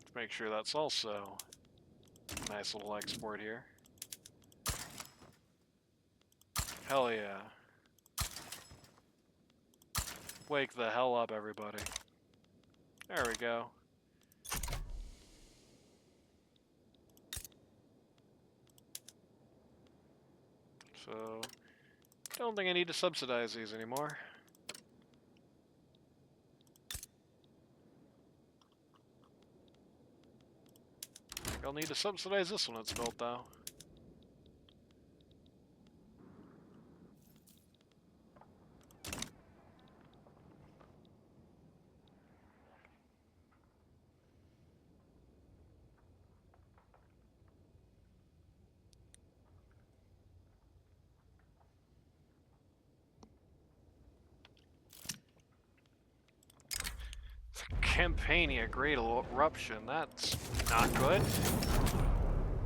Speaker 1: Let's make sure that's also a nice little export here. Hell yeah. Wake the hell up, everybody. There we go. So, don't think I need to subsidize these anymore. I think I'll need to subsidize this when it's built, though. Campania Great Eruption, that's not good.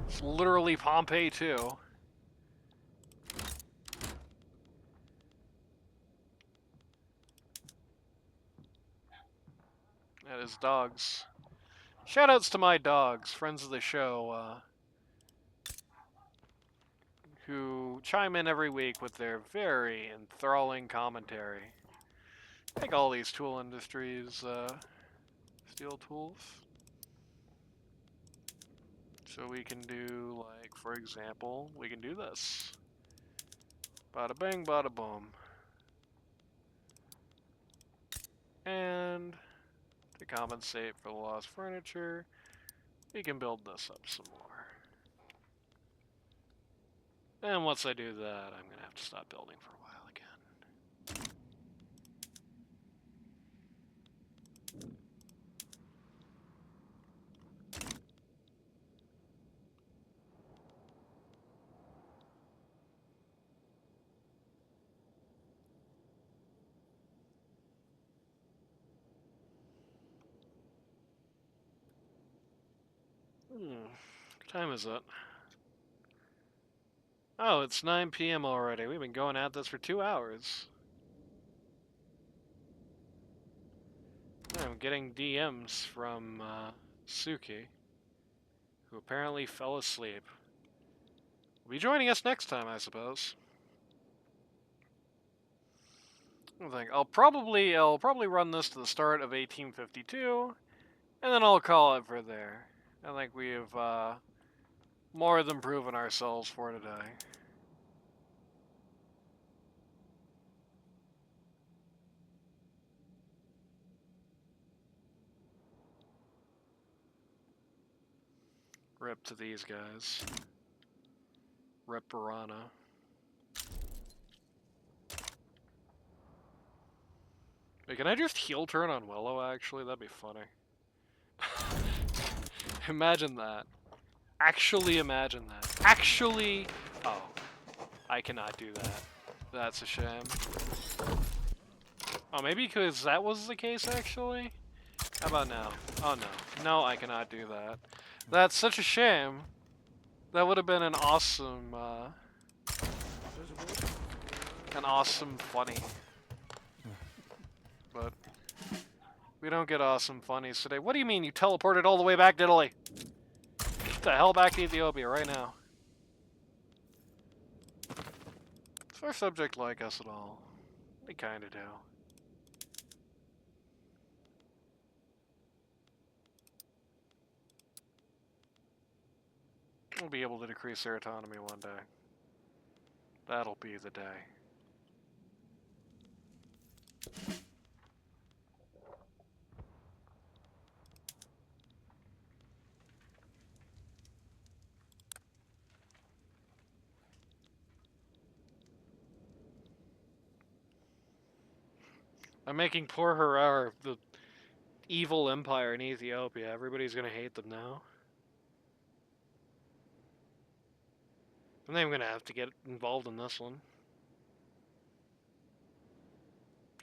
Speaker 1: It's literally Pompeii too. That is dogs. Shoutouts to my dogs, friends of the show, who chime in every week with their very enthralling commentary. Like all these tool industries, steel tools. So we can do, like, for example, we can do this. Bada bang, bada boom. And to compensate for the lost furniture, we can build this up some more. And once I do that, I'm going to have to stop building for a while again. What time is it? Oh, it's 9 p.m. already. We've been going at this for 2 hours. I'm getting DMs from Suki, who apparently fell asleep. Will be joining us next time, I suppose. I think I'll probably run this to the start of 1852, and then I'll call it for there. I think we've more than proven ourselves for today. Rip to these guys. Rip Piranha. Wait, can I just heel turn on Willow, actually? That'd be funny. Imagine that. Actually imagine that. Actually... Oh. I cannot do that. That's a shame. Oh, maybe because that was the case, actually? How about now? Oh no. No, I cannot do that. That's such a shame. That would have been an awesome, funny. But we don't get awesome funnies today. What do you mean you teleported all the way back to Italy? Get the hell back to Ethiopia right now. Does our subject like us at all? They kinda do. We'll be able to decrease their autonomy one day. That'll be the day. I'm making poor Harar the evil empire in Ethiopia. Everybody's gonna hate them now. I'm not even gonna have to get involved in this one.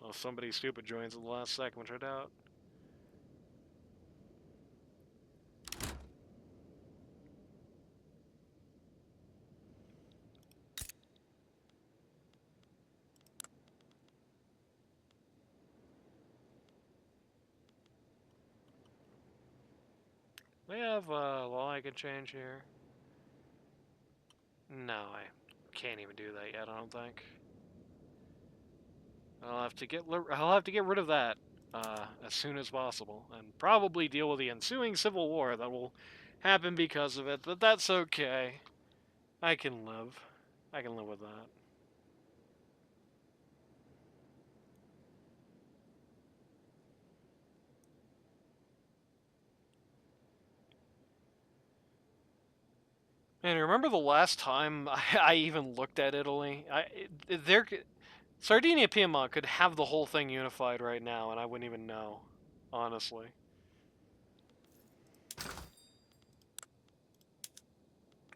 Speaker 1: Unless somebody stupid joins at the last second, which I doubt. They have law I can change here. No, I can't even do that yet. I don't think. I'll have to get rid of that as soon as possible, and probably deal with the ensuing civil war that will happen because of it. But that's okay. I can live. I can live with that. And remember the last time I even looked at Italy? Sardinia Piedmont could have the whole thing unified right now, and I wouldn't even know, honestly.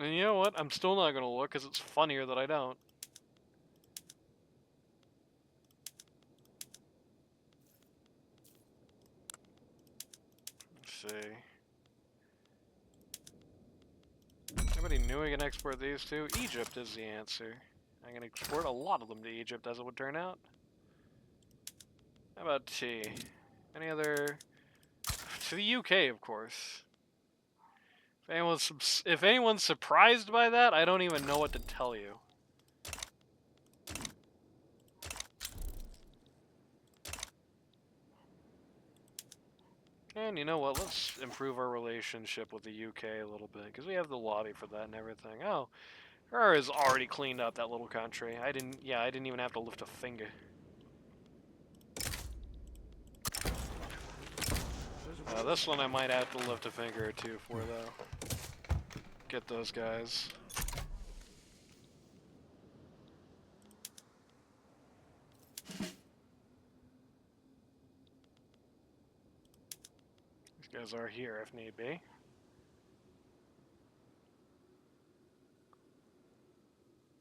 Speaker 1: And you know what? I'm still not gonna look because it's funnier that I don't. Let's see. Anybody new I can export these to? Egypt is the answer. I can export a lot of them to Egypt, as it would turn out. How about tea? Any other... To the UK, of course. If anyone's surprised by that, I don't even know what to tell you. And you know what? Let's improve our relationship with the UK a little bit, because we have the lobby for that and everything. Oh, her has already cleaned up that little country. I didn't even have to lift a finger. This one I might have to lift a finger or two for, though. Get those guys. These guys are here if need be.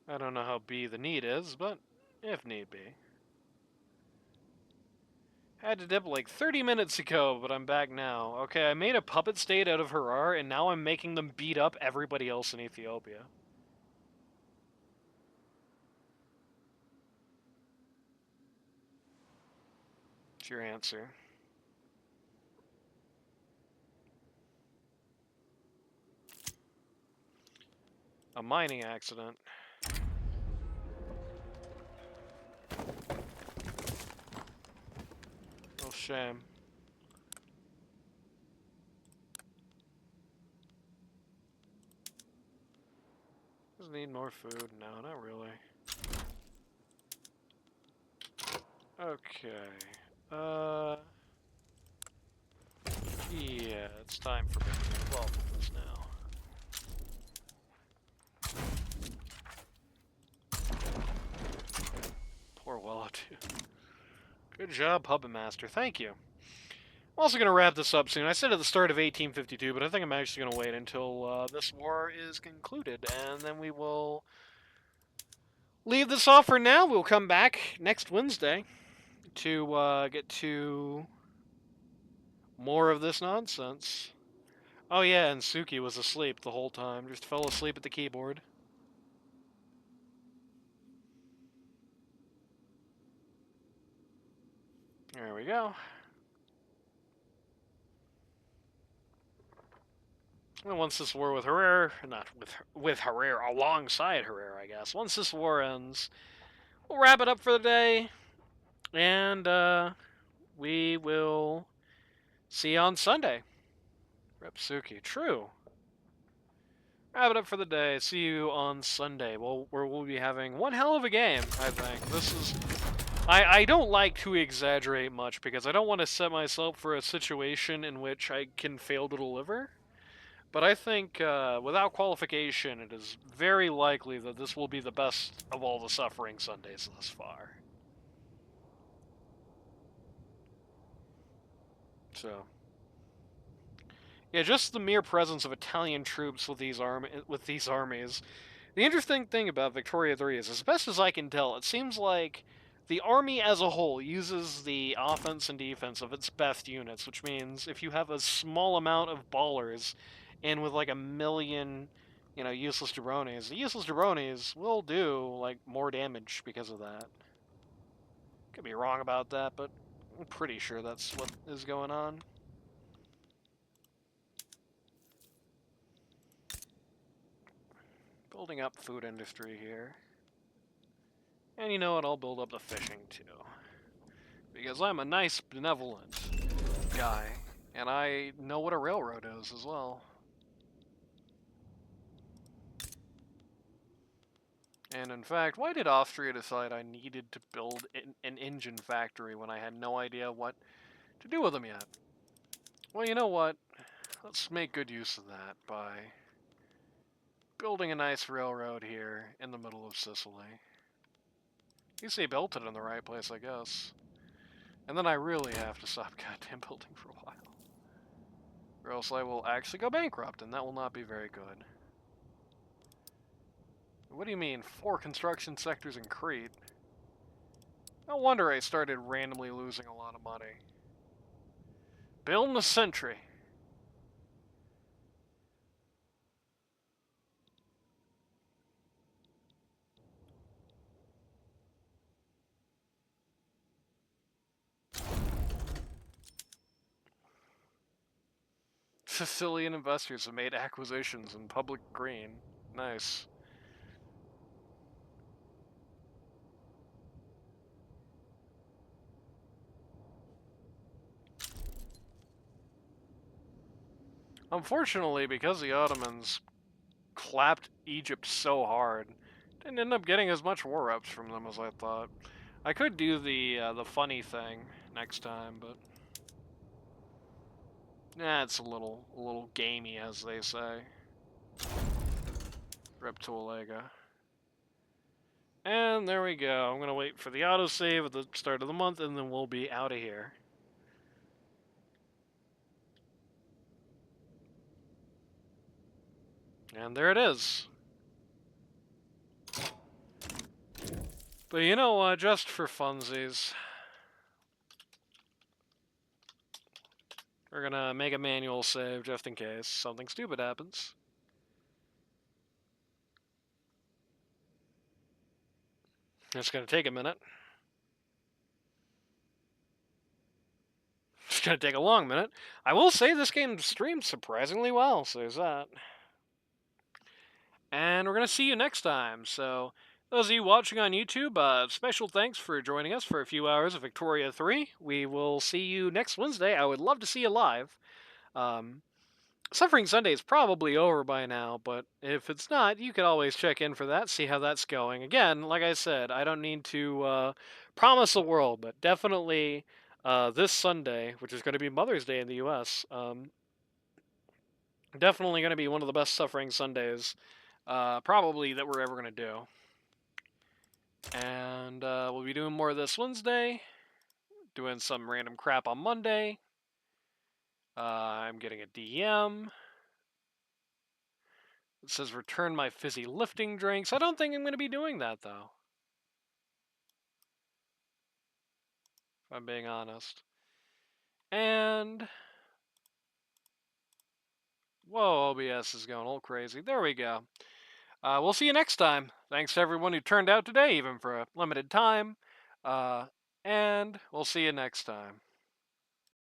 Speaker 1: I don't know how B the need is, but if need be. Had to dip like 30 minutes ago, but I'm back now. Okay, I made a puppet state out of Harar, and now I'm making them beat up everybody else in Ethiopia. What's your answer? A mining accident. Oh, shame. Does need more food? No, not really. Okay. Yeah, it's time for me to get involved with this now. Poor Wallow, too. Good job, Puppet Master. Thank you. I'm also going to wrap this up soon. I said at the start of 1852, but I think I'm actually going to wait until this war is concluded, and then we will leave this off for now. We'll come back next Wednesday to get to More of this nonsense. Oh yeah, and Suki was asleep the whole time. Just fell asleep at the keyboard. There we go. And once this war with Herrera, not with Herrera, alongside Herrera, I guess. Once this war ends, we'll wrap it up for the day, and we will see you on Sunday. Rep Suki, true. Wrap it up for the day. See you on Sunday. Well, where we'll be having one hell of a game. I think this is. I don't like to exaggerate much because I don't want to set myself for a situation in which I can fail to deliver. But I think without qualification, it is very likely that this will be the best of all the Suffering Sundays thus far. So, yeah, just the mere presence of Italian troops with these armies. The interesting thing about Victoria 3 is, as best as I can tell, it seems like the army as a whole uses the offense and defense of its best units, which means if you have a small amount of ballers and with like a million, useless jabronis, the useless jabronis will do like more damage because of that. Could be wrong about that, but I'm pretty sure that's what is going on. Building up food industry here. And you know what, I'll build up the fishing too. Because I'm a nice, benevolent guy, and I know what a railroad is as well. And in fact, why did Austria decide I needed to build an engine factory when I had no idea what to do with them yet? Well, you know what? Let's make good use of that by building a nice railroad here in the middle of Sicily. At least they built it in the right place, I guess. And then I really have to stop goddamn building for a while. Or else I will actually go bankrupt, and that will not be very good. What do you mean, 4 construction sectors in Crete? No wonder I started randomly losing a lot of money. Building a sentry. Sicilian investors have made acquisitions in public green. Nice. Unfortunately, because the Ottomans clapped Egypt so hard, didn't end up getting as much war reps from them as I thought. I could do the funny thing next time, but it's a little gamey, as they say. Rep to Olega. And there we go. I'm gonna wait for the autosave at the start of the month, and then we'll be out of here. And there it is. But you know what, just for funsies, we're gonna make a manual save just in case something stupid happens. It's gonna take a minute. It's gonna take a long minute. I will say this game streamed surprisingly well, so there's that. And we're gonna see you next time, so those of you watching on YouTube, special thanks for joining us for a few hours of Victoria 3. We will see you next Wednesday. I would love to see you live. Suffering Sunday is probably over by now, but if it's not, you could always check in for that, see how that's going. Again, like I said, I don't need to promise the world, but definitely this Sunday, which is going to be Mother's Day in the U.S., definitely going to be one of the best Suffering Sundays probably that we're ever going to do. And we'll be doing more of this Wednesday, doing some random crap on Monday. I'm getting a DM. It says return my fizzy lifting drinks. I don't think I'm going to be doing that, though. If I'm being honest. And Whoa, OBS is going all crazy. There we go. We'll see you next time. Thanks to everyone who turned out today, even for a limited time. And we'll see you next time.